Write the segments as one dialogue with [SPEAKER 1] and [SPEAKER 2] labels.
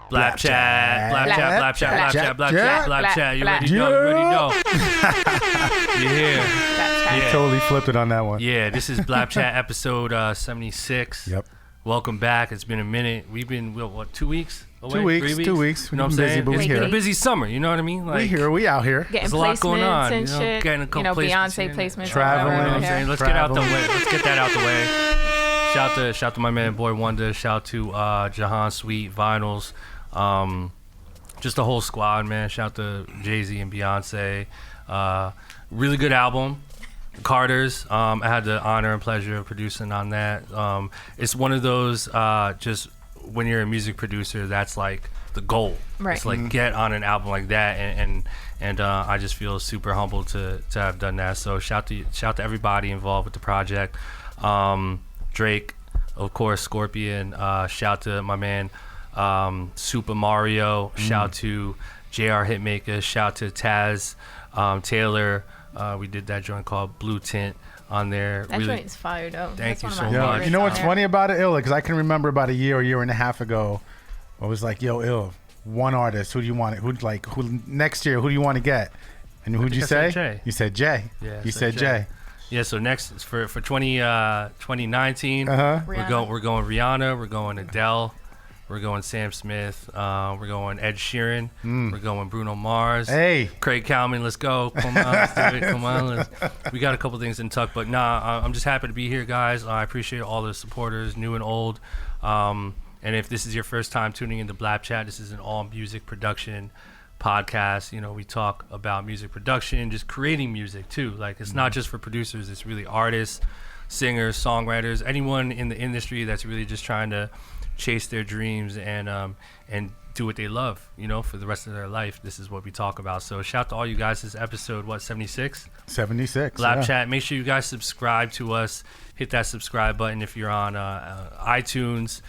[SPEAKER 1] BLAPCHAT. You already know. You hear?
[SPEAKER 2] You totally flipped it on that one.
[SPEAKER 1] Yeah, this is BLAPCHAT episode 76.
[SPEAKER 2] Yep.
[SPEAKER 1] Welcome back. It's been a minute. We've been, what, 2 weeks? Away?
[SPEAKER 2] 2 weeks.
[SPEAKER 1] 3 weeks?
[SPEAKER 2] 2 weeks.
[SPEAKER 1] You know what I'm saying?
[SPEAKER 2] Busy,
[SPEAKER 1] it's been a busy summer. You know what I mean?
[SPEAKER 2] Like, we out here.
[SPEAKER 3] Getting
[SPEAKER 1] there's a lot going on.
[SPEAKER 3] And shit.
[SPEAKER 1] Getting a couple
[SPEAKER 3] Beyonce placements.
[SPEAKER 2] Traveling.
[SPEAKER 1] You know what I'm saying? Let's get out the way. Let's get that out the way. Shout to my man, Boy Wonder. Shout to Jahan Sweet, Vinyls. Just the whole squad, man. Shout to Jay-Z and Beyonce. Really good album. Carter's. I had the honor and pleasure of producing on that. It's one of those, just when you're a music producer, that's like the goal.
[SPEAKER 3] Right.
[SPEAKER 1] It's like get on an album like that, and I just feel super humbled to have done that. So shout to everybody involved with the project. Drake, of course, Scorpion. Shout to my man Super Mario. Shout to JR Hitmaker. Shout to Taz Taylor. We did that joint called Blue Tint on there.
[SPEAKER 3] That joint is fire though.
[SPEAKER 1] Thank you so
[SPEAKER 2] Yeah,
[SPEAKER 1] much.
[SPEAKER 2] you know what's funny about it, Ill? Because I can remember about a year and a half ago, I was like, "Yo, Ill, one artist. Who do you want? Who next year? Who do you want to get?" And who'd you say?
[SPEAKER 1] Jay.
[SPEAKER 2] You said Jay.
[SPEAKER 1] Yeah,
[SPEAKER 2] you said Jay.
[SPEAKER 1] Yeah. So next for 2019, we're going Rihanna. We're going Adele. We're going Sam Smith. We're going Ed Sheeran. We're going Bruno Mars.
[SPEAKER 2] Hey.
[SPEAKER 1] Craig Cowman, let's go. Come on, let's do it. Come on. We got a couple things in tuck, but I'm just happy to be here, guys. I appreciate all the supporters, new and old. And if this is your first time tuning into BLAPCHAT, this is an all music production podcast. You know, we talk about music production, just creating music too. Like, it's not just for producers, it's really artists, singers, songwriters, anyone in the industry that's really just trying to chase their dreams and do what they love, you know, for the rest of their life. This is what we talk about. So shout to all you guys. This is episode 76?
[SPEAKER 2] 76.
[SPEAKER 1] BLAPCHAT.
[SPEAKER 2] Yeah.
[SPEAKER 1] Make sure you guys subscribe to us. Hit that subscribe button if you're on iTunes.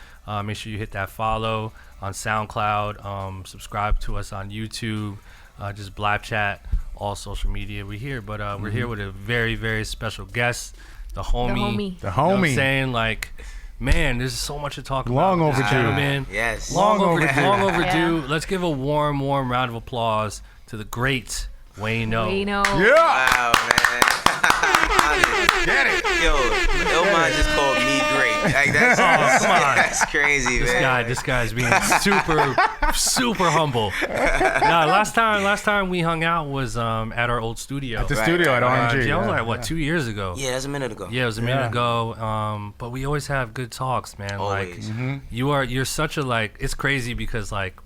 [SPEAKER 1] Make sure you hit that follow on SoundCloud. Subscribe to us on YouTube. Just BLAPCHAT, all social media. We're here, but we're here with a very, very special guest, the homie.
[SPEAKER 2] The
[SPEAKER 1] You know what I'm saying? Like, man, there's so much to talk about.
[SPEAKER 2] Long overdue.
[SPEAKER 1] Gentlemen.
[SPEAKER 4] Yes.
[SPEAKER 1] Long overdue.
[SPEAKER 3] Yeah.
[SPEAKER 1] Let's give a warm round of applause to the great Wayno.
[SPEAKER 2] Yeah.
[SPEAKER 4] Wow, man.
[SPEAKER 2] Get it.
[SPEAKER 4] Yo, Illmind just called me great. Like, that's,
[SPEAKER 1] come on.
[SPEAKER 4] That's crazy, man.
[SPEAKER 1] This guy's being super humble. Nah, last time we hung out was at our old studio.
[SPEAKER 2] At the studio at RNG.
[SPEAKER 1] Yeah, it was like 2 years ago.
[SPEAKER 4] Yeah, that's a minute ago.
[SPEAKER 1] Yeah, it was a minute ago. But we always have good talks, man.
[SPEAKER 4] Always.
[SPEAKER 1] Like you're such a, like, it's crazy because, like,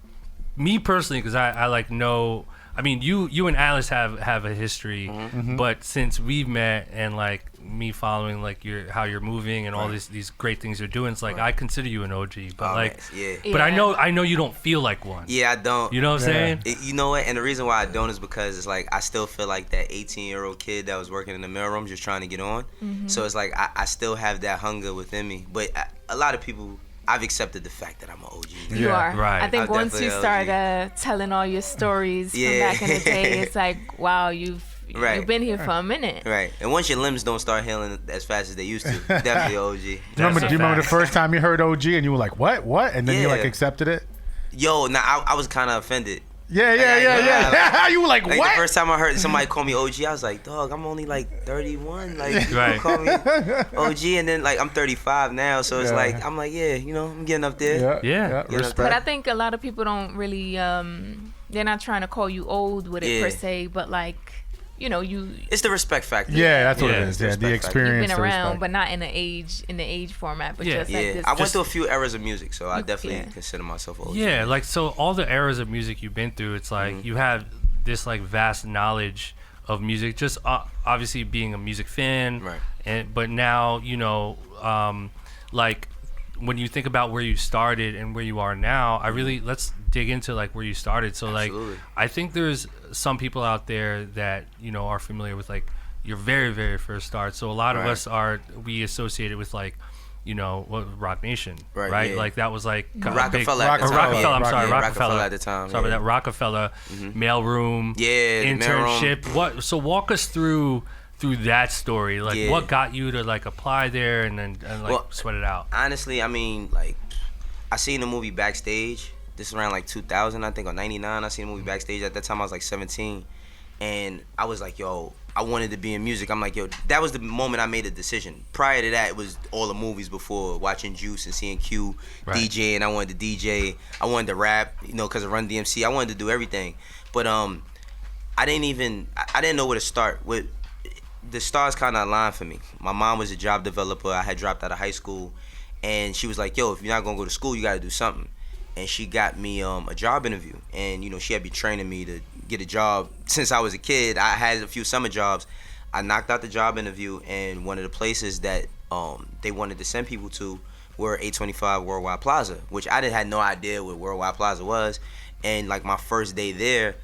[SPEAKER 1] me personally, because I like know. I mean, you and Alice have a history, but since we've met and, like, me following, like, how you're moving and all these great things you're doing, it's like I consider you an OG. But but I know you don't feel like one.
[SPEAKER 4] Yeah, I don't.
[SPEAKER 1] You know what I'm saying?
[SPEAKER 4] You know what? And the reason why I don't is because it's like I still feel like that 18-year-old kid that was working in the mailroom just trying to get on. So it's like I still have that hunger within me. But a lot of people, I've accepted the fact that I'm an OG.
[SPEAKER 3] You are.
[SPEAKER 1] Right.
[SPEAKER 3] I think
[SPEAKER 4] I'm
[SPEAKER 3] once you
[SPEAKER 4] definitely
[SPEAKER 3] start telling all your stories from back in the day, it's like, wow, you've been here for a minute.
[SPEAKER 4] Right. And once your limbs don't start healing as fast as they used to, definitely OG.
[SPEAKER 2] Do you remember the first time you heard OG and you were like, what? And then you, like, accepted it?
[SPEAKER 4] Yo, I was kind of offended.
[SPEAKER 2] Yeah. You were like,
[SPEAKER 4] Like,
[SPEAKER 2] what?
[SPEAKER 4] the first time I heard somebody call me OG, I was like, dog, I'm only like 31. Like, you
[SPEAKER 1] Right.
[SPEAKER 4] call me OG, and then, like, I'm 35 now, so it's like, I'm like, yeah, you know, I'm getting up there.
[SPEAKER 1] Yeah.
[SPEAKER 2] Respect.
[SPEAKER 3] But I think a lot of people don't really, they're not trying to call you old with it per se, but, like, you know,
[SPEAKER 4] It's the respect factor.
[SPEAKER 2] Yeah, that's what it
[SPEAKER 1] Yeah.
[SPEAKER 2] is. Yeah, the
[SPEAKER 4] Respect factor.
[SPEAKER 2] experience.
[SPEAKER 3] you've been
[SPEAKER 2] the
[SPEAKER 3] around,
[SPEAKER 2] respect.
[SPEAKER 3] but not in the age format, but just like
[SPEAKER 4] Yeah,
[SPEAKER 3] this.
[SPEAKER 4] I went through a few eras of music, so I definitely
[SPEAKER 3] Yeah.
[SPEAKER 4] consider myself OG.
[SPEAKER 1] Yeah, like, so all the eras of music you've been through, it's like you have this, like, vast knowledge of music, just obviously being a music fan,
[SPEAKER 4] Right.
[SPEAKER 1] but now, you know, like, when you think about where you started and where you are now, let's dig into, like, where you started. So,
[SPEAKER 4] Absolutely.
[SPEAKER 1] like, I think there's some people out there that, you know, are familiar with, like, your very, very first start. So a lot of us we associated with, like, you know, Rock Nation, right?
[SPEAKER 4] Yeah.
[SPEAKER 1] Like, that was like
[SPEAKER 4] Rockefeller at the time.
[SPEAKER 1] Rockefeller, I'm sorry,
[SPEAKER 4] Yeah,
[SPEAKER 1] Rockefeller
[SPEAKER 4] at the time.
[SPEAKER 1] Sorry about that. Rockefeller, mailroom,
[SPEAKER 4] Yeah, the
[SPEAKER 1] internship.
[SPEAKER 4] mailroom.
[SPEAKER 1] So walk us through that story. Like, what got you to, like, apply there and like, sweat it out?
[SPEAKER 4] Honestly, I mean, like, I seen the movie Backstage, this is around like 2000, I think, or 99. I seen the movie Backstage. At that time, I was like 17. And I was like, yo, I wanted to be in music. I'm like, yo, that was the moment I made a decision. Prior to that, it was all the movies before, watching Juice and seeing Q DJ, and I wanted to DJ. I wanted to rap, you know, because of Run DMC. I wanted to do everything. But I didn't know where to start. The stars kind of aligned for me. My mom was a job developer. I had dropped out of high school. And she was like, yo, if you're not going to go to school, you got to do something. And she got me a job interview. And, you know, she had been training me to get a job. Since I was a kid, I had a few summer jobs. I knocked out the job interview, and one of the places that they wanted to send people to were 825 Worldwide Plaza, which I had no idea what Worldwide Plaza was. And, like, my first day there,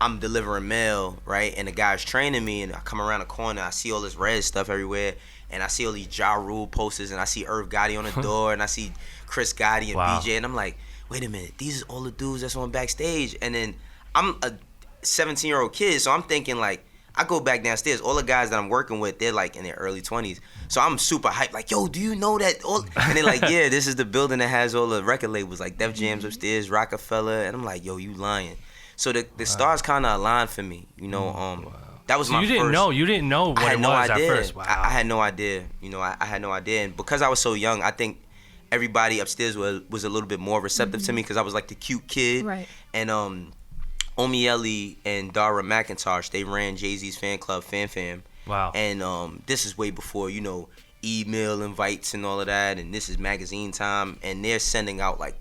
[SPEAKER 4] I'm delivering mail, right? And the guy's training me, and I come around the corner, I see all this red stuff everywhere, and I see all these Ja Rule posters, and I see Irv Gotti on the door, and I see Chris Gotti and BJ, and I'm like, wait a minute, these are all the dudes that's on Backstage. And then I'm a 17-year-old kid, so I'm thinking, like, I go back downstairs, all the guys that I'm working with, they're like in their early 20s. So I'm super hyped, like, yo, do you know that? And they're like, yeah, this is the building that has all the record labels, like Def Jam's upstairs, Rockefeller. And I'm like, yo, you lying. So the stars kind of aligned for me, you know. That was my first.
[SPEAKER 1] You didn't know what it was at first. Wow.
[SPEAKER 4] I had no idea. You know, I had no idea. And because I was so young, I think everybody upstairs was a little bit more receptive to me because I was like the cute kid.
[SPEAKER 3] Right.
[SPEAKER 4] And Omi Ellie and Dara McIntosh, they ran Jay-Z's fan club, Fan Fam.
[SPEAKER 1] Wow.
[SPEAKER 4] And this is way before, you know, email invites and all of that. And this is magazine time. And they're sending out like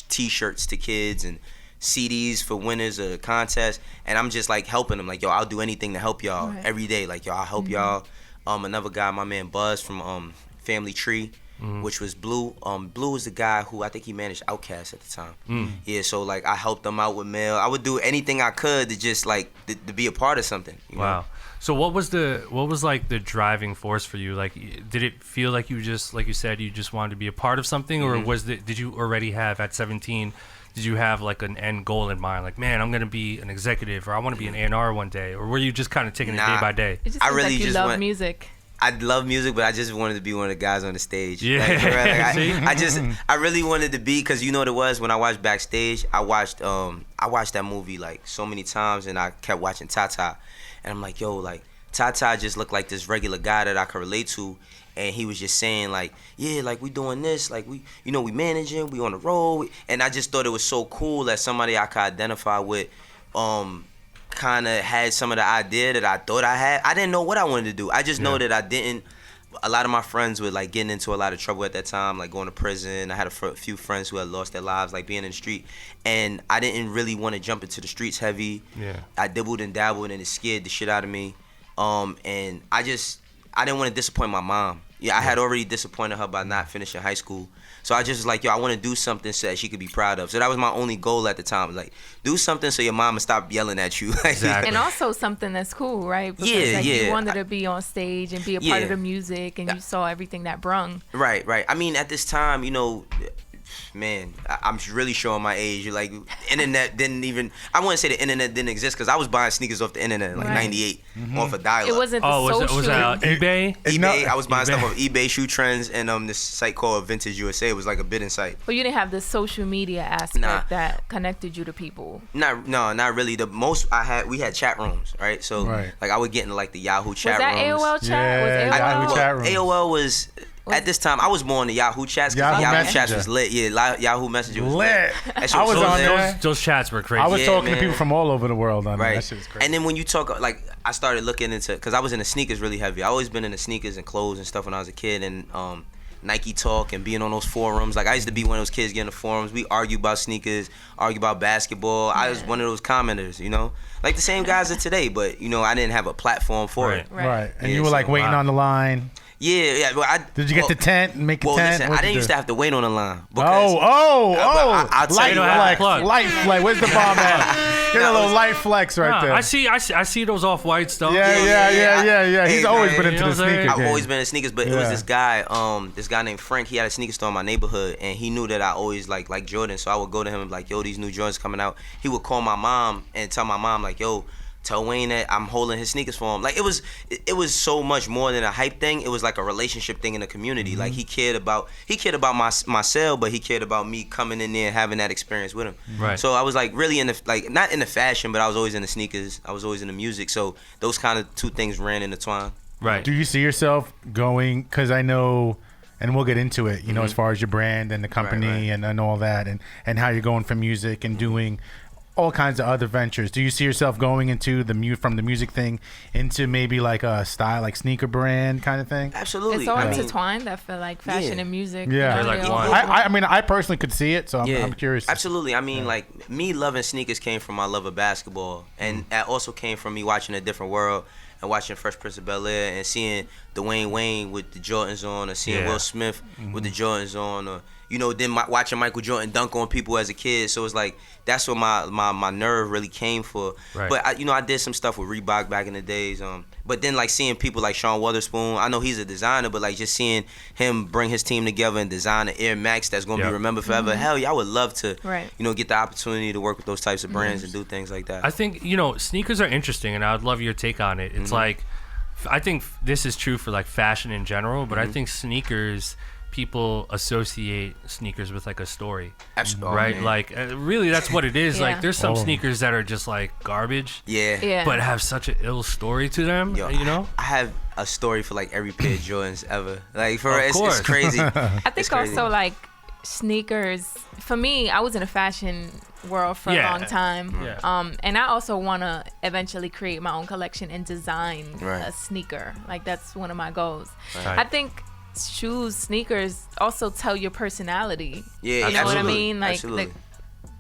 [SPEAKER 4] T-shirts to kids and CDs for winners of the contest, and I'm just like helping them, like, yo, I'll do anything to help y'all every day, like, yo, I'll help y'all. Another guy, my man Buzz from Family Tree, which was Blue. Blue was the guy who I think he managed Outkast at the time. Yeah, so like I helped them out with mail. I would do anything I could to just like to be a part of something. You know?
[SPEAKER 1] So what was like the driving force for you? Like, did it feel like you just, like you said, you just wanted to be a part of something, or did you already have at 17? Did you have like an end goal in mind? Like, man, I'm gonna be an executive, or I want to be an A&R one day, or were you just kind of taking it day by day?
[SPEAKER 3] It just seems like you love music.
[SPEAKER 4] I love music, but I just wanted to be one of the guys on the stage.
[SPEAKER 1] Yeah.
[SPEAKER 4] Like, I really wanted to be, because you know what it was when I watched Backstage. I watched that movie like so many times, and I kept watching Tata, and I'm like, yo, like Tata just looked like this regular guy that I could relate to. And he was just saying, like, yeah, like, we doing this, like, we managing, we on the road. And I just thought it was so cool that somebody I could identify with kind of had some of the idea that I thought I had. I didn't know what I wanted to do. I just know that I didn't. A lot of my friends were, like, getting into a lot of trouble at that time, like going to prison. I had a few friends who had lost their lives, like, being in the street. And I didn't really want to jump into the streets heavy. Yeah. I dibbled and dabbled, and it scared the shit out of me. And I didn't want to disappoint my mom. Yeah, I had already disappointed her by not finishing high school. So I just was like, yo, I want to do something so that she could be proud of. So that was my only goal at the time. Like, do something so your mama stop yelling at you.
[SPEAKER 1] Exactly.
[SPEAKER 3] And also something that's cool, right? Because, you wanted to be on stage and be a part of the music, and you saw everything that brung.
[SPEAKER 4] Right. I mean, at this time, you know, man, I'm really showing my age. Like, internet didn't even, I wouldn't say the internet didn't exist, because I was buying sneakers off the internet in like 98 off a dial-up.
[SPEAKER 3] It wasn't the social.
[SPEAKER 1] Was it eBay?
[SPEAKER 4] eBay. I was buying stuff off eBay, Shoe Trends, and this site called Vintage USA. It was like a bidding site.
[SPEAKER 3] But you didn't have the social media aspect that connected you to people.
[SPEAKER 4] No, not really. The most we had chat rooms, right? So like I would get into like the Yahoo chat rooms.
[SPEAKER 3] Was that AOL chat?
[SPEAKER 2] Yeah, Yahoo chat rooms.
[SPEAKER 4] AOL was. At this time, I was more on the Yahoo chats, because Yahoo chats was lit. Yeah, Yahoo Messenger was lit.
[SPEAKER 2] I was on there.
[SPEAKER 1] Those chats were crazy.
[SPEAKER 2] I was talking to people from all over the world on there. That shit was crazy.
[SPEAKER 4] And then when you talk, like, I started looking into, because I was in the sneakers really heavy. I always been in the sneakers and clothes and stuff when I was a kid, and Nike Talk and being on those forums. Like, I used to be one of those kids getting the forums. We argue about sneakers, argue about basketball. I was one of those commenters, you know? Like the same guys of today, but, you know, I didn't have a platform for it.
[SPEAKER 2] Right. And you were like waiting on the line.
[SPEAKER 4] Yeah. Well,
[SPEAKER 2] did you get the tent and make a tent?
[SPEAKER 4] Listen, I didn't used to have to wait on the line.
[SPEAKER 2] Light flex. Where's the bomb at? Get a little light flex right there.
[SPEAKER 1] I see those off-white stuff.
[SPEAKER 2] Yeah. He's always been into the sneaker game.
[SPEAKER 4] I've always been in sneakers, but it was this guy named Frank. He had a sneaker store in my neighborhood, and he knew that I always like Jordan. So I would go to him and be like, yo, these new Jordans coming out. He would call my mom and tell my mom, like, yo, tell Wayne that I'm holding his sneakers for him. Like, it was so much more than a hype thing. It was like a relationship thing in the community. Like, he cared about my sale, but he cared about me coming in there and having that experience with him.
[SPEAKER 1] Right.
[SPEAKER 4] So I was like really in the, like, not in the fashion, but I was always in the sneakers. I was always in the music. So those kind of two things ran intertwined.
[SPEAKER 1] Right.
[SPEAKER 2] Do you see yourself going, because I know, and we'll get into it, you know, as far as your brand and the company and all that, and how you're going from music and doing all kinds of other ventures. Do you see yourself going into from the music thing into maybe like a style, like sneaker brand kind of thing?
[SPEAKER 4] Absolutely.
[SPEAKER 3] It's all intertwined. I feel like fashion and music.
[SPEAKER 2] Yeah.
[SPEAKER 3] you know,
[SPEAKER 1] They're like
[SPEAKER 3] they
[SPEAKER 1] one.
[SPEAKER 3] all-
[SPEAKER 2] I mean, I personally could see it, so I'm curious.
[SPEAKER 4] Absolutely. I mean, like, me loving sneakers came from my love of basketball, and that also came from me watching A Different World and watching Fresh Prince of Bel-Air and seeing Dwayne Wayne with the Jordans on, or seeing Will Smith with the Jordans on, or, you know, then watching Michael Jordan dunk on people as a kid. So it's like, that's what my nerve really came for.
[SPEAKER 1] Right.
[SPEAKER 4] But I did some stuff with Reebok back in the days. But then, like, seeing people like Sean Wotherspoon, I know he's a designer, but like just seeing him bring his team together and design an Air Max that's gonna be remembered forever. Hell yeah, I would love to, you know, get the opportunity to work with those types of brands and do things like that.
[SPEAKER 1] I think, you know, sneakers are interesting, and I would love your take on it. It's like, I think this is true for like fashion in general, but I think sneakers, people associate sneakers with like a story.
[SPEAKER 4] Absolutely.
[SPEAKER 1] Right? Like, really, that's what it is. Like, there's some
[SPEAKER 2] Oh.
[SPEAKER 1] sneakers that are just like garbage,
[SPEAKER 4] Yeah.
[SPEAKER 1] but have such an ill story to them,
[SPEAKER 4] Yo,
[SPEAKER 1] you know?
[SPEAKER 4] I have a story for like every pair of Jordans ever. Like, for
[SPEAKER 1] Of
[SPEAKER 4] it's
[SPEAKER 1] course.
[SPEAKER 4] crazy.
[SPEAKER 3] I
[SPEAKER 4] It's
[SPEAKER 3] think
[SPEAKER 4] crazy.
[SPEAKER 3] also like sneakers. For me, I was in a fashion world for a long time.
[SPEAKER 1] Yeah.
[SPEAKER 3] And I also want to eventually create my own collection and design
[SPEAKER 4] Right.
[SPEAKER 3] a sneaker. Like, that's one of my goals.
[SPEAKER 1] Right.
[SPEAKER 3] I think sneakers also tell your personality.
[SPEAKER 4] Yeah,
[SPEAKER 3] You know what I
[SPEAKER 4] absolutely.
[SPEAKER 3] mean? Like,
[SPEAKER 4] Absolutely.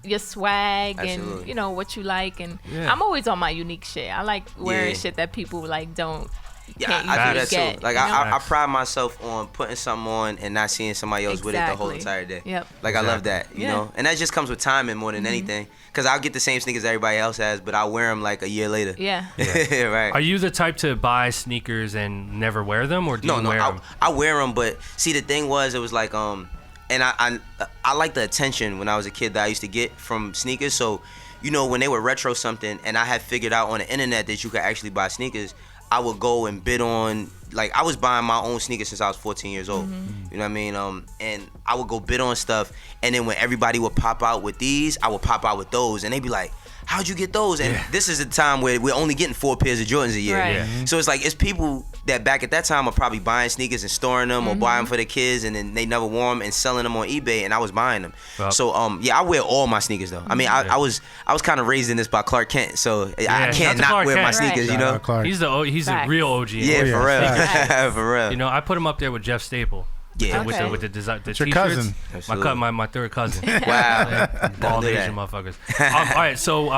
[SPEAKER 3] your swag
[SPEAKER 4] Absolutely.
[SPEAKER 3] and, you know, what you like. And
[SPEAKER 1] Yeah.
[SPEAKER 3] I'm always on my unique shit. I like wearing
[SPEAKER 4] Yeah.
[SPEAKER 3] shit that people like don't.
[SPEAKER 4] Yeah,
[SPEAKER 3] can't
[SPEAKER 4] I do
[SPEAKER 3] usually
[SPEAKER 4] that
[SPEAKER 3] get,
[SPEAKER 4] too. Like,
[SPEAKER 3] you know?
[SPEAKER 4] I pride myself on putting something on and not seeing somebody else with it the whole
[SPEAKER 3] Exactly.
[SPEAKER 4] entire day.
[SPEAKER 3] Yep.
[SPEAKER 4] Like, I love that, you
[SPEAKER 3] Yeah.
[SPEAKER 4] know? And that just comes with timing more than anything. Because I'll get the same sneakers everybody else has, but I'll wear them like a year later.
[SPEAKER 3] Yeah.
[SPEAKER 4] Right.
[SPEAKER 1] Are you the type to buy sneakers and never wear them, or do
[SPEAKER 4] No,
[SPEAKER 1] you
[SPEAKER 4] no,
[SPEAKER 1] wear them?
[SPEAKER 4] I wear them, but see, the thing was, it was like, and I like the attention when I was a kid that I used to get from sneakers. So, you know, when they would retro something, and I had figured out on the internet that you could actually buy sneakers, I would go and bid on, like, I was buying my own sneakers since I was 14 years old. You know what I mean? And I would go bid on stuff, and then when everybody would pop out with these, I would pop out with those, and they'd be like, how'd you get those? And this is a time where we're only getting 4 pairs of Jordans a year.
[SPEAKER 3] Right.
[SPEAKER 1] Yeah.
[SPEAKER 4] So it's like, it's people that back at that time are probably buying sneakers and storing them or buying them for their kids, and then they never wore them and selling them on eBay, and I was buying them.
[SPEAKER 1] Well-
[SPEAKER 4] So yeah, I wear all my sneakers though. I mean, I was kind of raised in this by Clark Kent, so I
[SPEAKER 1] shout
[SPEAKER 4] can't
[SPEAKER 1] to
[SPEAKER 4] not
[SPEAKER 1] Clark
[SPEAKER 4] wear my
[SPEAKER 1] Kent.
[SPEAKER 4] sneakers, you
[SPEAKER 2] Shout
[SPEAKER 4] know?
[SPEAKER 2] out Clark.
[SPEAKER 1] He's a
[SPEAKER 3] Facts.
[SPEAKER 1] real OG.
[SPEAKER 4] Yeah,
[SPEAKER 2] yeah,
[SPEAKER 4] for real.
[SPEAKER 3] facts.
[SPEAKER 4] For real.
[SPEAKER 1] You know, I put him up there with Jeff Staple.
[SPEAKER 4] Yeah.
[SPEAKER 1] With
[SPEAKER 3] Okay.
[SPEAKER 1] the design, the
[SPEAKER 2] It's your
[SPEAKER 1] t-shirts.
[SPEAKER 2] cousin.
[SPEAKER 4] Absolutely.
[SPEAKER 1] My third cousin.
[SPEAKER 4] Wow.
[SPEAKER 1] Bald
[SPEAKER 4] do
[SPEAKER 1] Asian
[SPEAKER 4] that.
[SPEAKER 1] motherfuckers. All right, so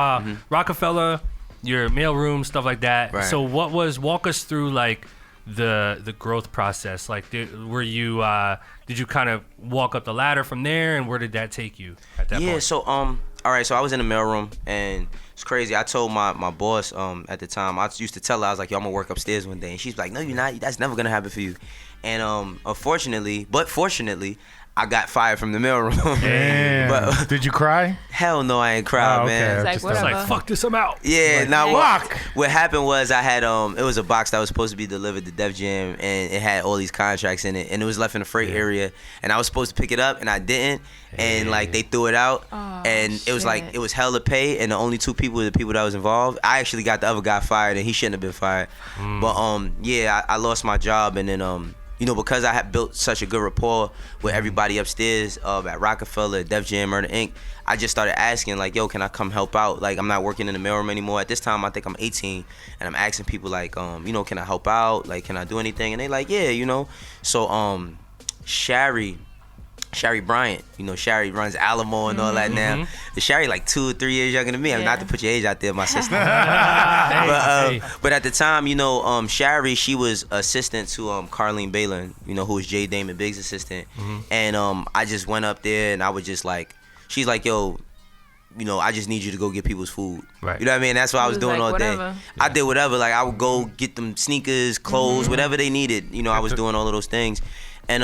[SPEAKER 1] Rockefeller, your mailroom, stuff like that.
[SPEAKER 4] Right.
[SPEAKER 1] So walk us through like the growth process. Like, did you kind of walk up the ladder from there, and where did that take you at that
[SPEAKER 4] Yeah,
[SPEAKER 1] point?
[SPEAKER 4] so all right, so I was in the mailroom, and it's crazy. I told my boss at the time, I used to tell her, I was like, yo, I'm gonna work upstairs one day, and she's like, no, you're not. That's never gonna happen for you. And fortunately, I got fired from the mailroom.
[SPEAKER 2] Damn.
[SPEAKER 4] But
[SPEAKER 2] Did you cry?
[SPEAKER 4] hell no, I ain't cried,
[SPEAKER 2] Oh, okay.
[SPEAKER 4] man.
[SPEAKER 3] It's like,
[SPEAKER 2] Just-
[SPEAKER 1] It's
[SPEAKER 3] whatever.
[SPEAKER 1] like, fuck this, I'm out.
[SPEAKER 4] Yeah,
[SPEAKER 2] Like,
[SPEAKER 4] now
[SPEAKER 2] fuck.
[SPEAKER 4] what happened was I had it was a box that was supposed to be delivered to Def Jam, and it had all these contracts in it, and it was left in the freight area, and I was supposed to pick it up, and I didn't, and like they threw it out,
[SPEAKER 3] Oh,
[SPEAKER 4] and it was like
[SPEAKER 3] shit.
[SPEAKER 4] it was hell to pay, and the only 2 people were the people that was involved. I actually got the other guy fired, and he shouldn't have been fired, but yeah, I lost my job, and then you know, because I had built such a good rapport with everybody upstairs at Rockefeller, Def Jam, Murder Inc., I just started asking, like, yo, can I come help out? Like, I'm not working in the mailroom anymore. At this time, I think I'm 18, and I'm asking people, like, you know, can I help out? Like, can I do anything? And they like, yeah, you know. So, Shari Bryant, you know, Shari runs Alamo and all that now. Shari like 2 or 3 years younger than me. I'm not to put your age out there, my sister.
[SPEAKER 1] Hey.
[SPEAKER 4] But at the time, you know, Shari, she was assistant to Carlene Balin, you know, who was Jay Damon Biggs' assistant. And I just went up there, and I was just like, she's like, yo, you know, I just need you to go get people's food.
[SPEAKER 1] Right.
[SPEAKER 4] You know what I mean? That's what I was
[SPEAKER 3] was
[SPEAKER 4] doing
[SPEAKER 3] like,
[SPEAKER 4] all day.
[SPEAKER 3] whatever.
[SPEAKER 4] I did whatever. Like, I would go get them sneakers, clothes, whatever they needed. You know, I was doing all of those things. And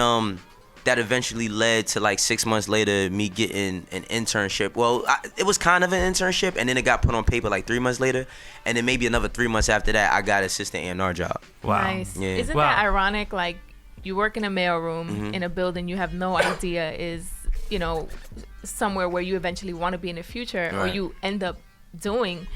[SPEAKER 4] that eventually led to like 6 months later me getting an internship. Well, it was kind of an internship, and then it got put on paper like 3 months later, and then maybe another 3 months after that, I got an assistant A&R job.
[SPEAKER 1] Wow.
[SPEAKER 3] Nice.
[SPEAKER 4] Yeah.
[SPEAKER 3] Isn't that ironic? Like, you work in a mailroom in a building you have no idea is, you know, somewhere where you eventually want to be in the future, or you end up doing,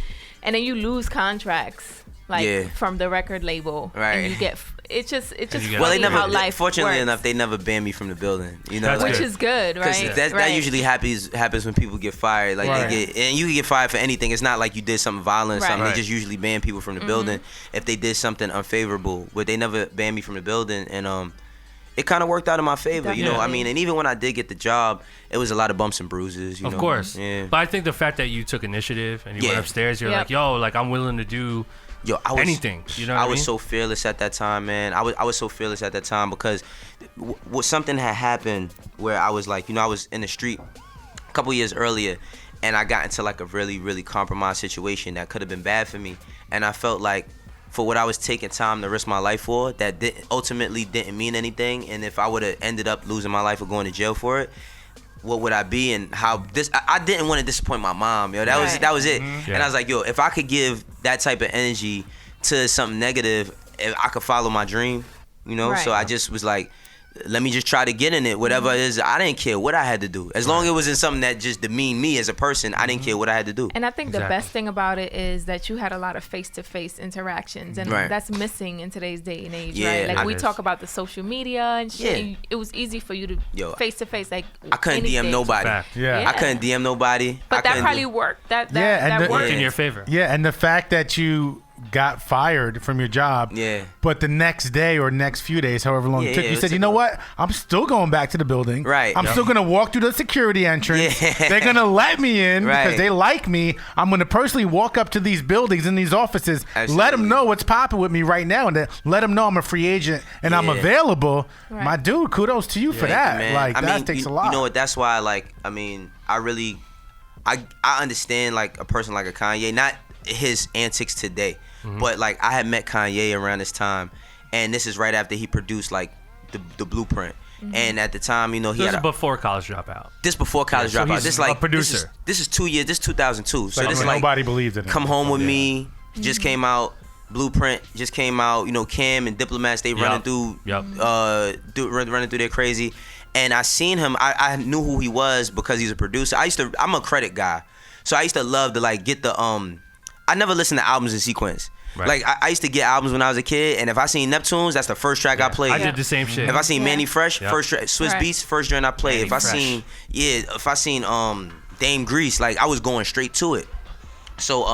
[SPEAKER 3] and then you lose contracts like from the record label, and you get it's just
[SPEAKER 4] well, they never,
[SPEAKER 3] how life
[SPEAKER 4] fortunately
[SPEAKER 3] works.
[SPEAKER 4] enough, they never banned me from the building, you know,
[SPEAKER 3] which is good, right?
[SPEAKER 4] That usually happens when people get fired. Like they get, and you can get fired for anything. It's not like you did something violent or something. They just usually ban people from the building if they did something unfavorable. But they never banned me from the building, and it kind of worked out in my favor, you know. I mean, and even when I did get the job, it was a lot of bumps and bruises. You know?
[SPEAKER 1] Of course.
[SPEAKER 4] Yeah.
[SPEAKER 1] But I think the fact that you took initiative and you went upstairs, you're like, yo, like I'm willing to do anything. You know what I mean?
[SPEAKER 4] was so fearless at that time, man. I was so fearless at that time because something had happened where I was like, you know, I was in the street a couple years earlier, and I got into like a really, really compromised situation that could have been bad for me, and I felt like, for what I was taking time to risk my life for, that ultimately didn't mean anything. And if I would have ended up losing my life or going to jail for it, what would I be? And how this? I didn't want to disappoint my mom, yo. That was it. And I was like, yo, if I could give that type of energy to something negative, if I could follow my dream, you know. So I just was like, let me just try to get in it. Whatever it is, I didn't care what I had to do. As long as it wasn't something that just demeaned me as a person, I didn't care what I had to do.
[SPEAKER 3] And I think the best thing about it is that you had a lot of face-to-face interactions, and that's missing in today's day and age, right? Like, we talk about the social media and shit, and it was easy for you to face-to-face, like,
[SPEAKER 4] I couldn't DM nobody. I couldn't DM nobody.
[SPEAKER 3] But that probably worked. That worked
[SPEAKER 1] in your favor.
[SPEAKER 2] Yeah, and the fact that you got fired from your job, but the next day or next few days, however long it took, you said, you know what, I'm still going back to the building, I'm still gonna walk through the security entrance, they're gonna let me in because they like me. I'm gonna personally walk up to these buildings and these offices, let them know what's popping with me right now, and then let them know I'm a free agent and I'm available. My dude, kudos to you for that, man. Like, that takes a lot.
[SPEAKER 4] You know what, that's why, like, I mean, I understand, like, a person like a Kanye, not his antics today, but like, I had met Kanye around this time, and this is right after he produced like the Blueprint, and at the time, you know, he had
[SPEAKER 1] before College Dropout.
[SPEAKER 4] This before College Dropout.
[SPEAKER 1] He's
[SPEAKER 4] this like
[SPEAKER 1] a producer.
[SPEAKER 4] This is 2 years. This is 2002. So this is like
[SPEAKER 2] nobody believed in it.
[SPEAKER 4] Come Home With Me just came out. Blueprint just came out. You know, Cam and Diplomats, they running through running through their crazy. And I seen him. I knew who he was because he's a producer. I'm a credit guy, so I used to love to like get the I never listened to albums in sequence. Like, I used to get albums when I was a kid, and if I seen Neptunes, that's the first track I played.
[SPEAKER 1] I did the same shit.
[SPEAKER 4] If I seen Manny Fresh, first track, Swiss Beats, first joint I played. If I seen Dame Grease, like, I was going straight to it. So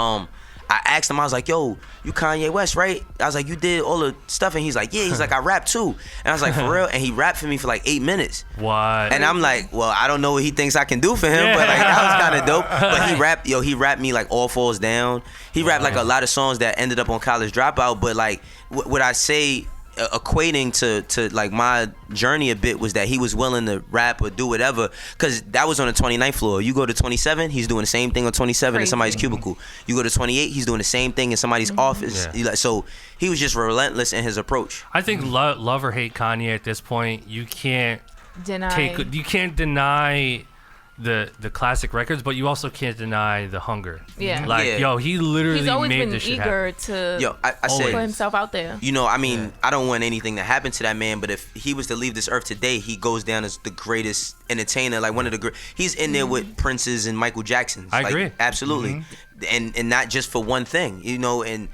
[SPEAKER 4] I asked him, I was like, yo, you Kanye West, right? I was like, you did all the stuff, and he's like, yeah. He's like, I rap too. And I was like, for real? And he rapped for me for like 8 minutes.
[SPEAKER 1] What?
[SPEAKER 4] And I'm like, well, I don't know what he thinks I can do for him, but like, that was kind of dope. But he rapped me like All Falls Down. He rapped like a lot of songs that ended up on College Dropout. But like, what I say, equating to like my journey a bit, was that he was willing to rap or do whatever, because that was on the 29th floor. You go to 27, he's doing the same thing on 27 in somebody's cubicle. You go to 28, he's doing the same thing in somebody's office. So he was just relentless in his approach.
[SPEAKER 1] I think love or hate Kanye at this point, you can't deny the classic records, but you also can't deny the hunger. Yo, he literally
[SPEAKER 3] he's always
[SPEAKER 1] made
[SPEAKER 3] been
[SPEAKER 1] this shit
[SPEAKER 3] eager
[SPEAKER 1] happen.
[SPEAKER 3] to put himself out there.
[SPEAKER 4] You know, I mean, I don't want anything to happen to that man, but if he was to leave this earth today, he goes down as the greatest entertainer, like one of the great. He's in there with Prince's and Michael Jackson's.
[SPEAKER 1] I agree.
[SPEAKER 4] Absolutely. And not just for one thing, you know. And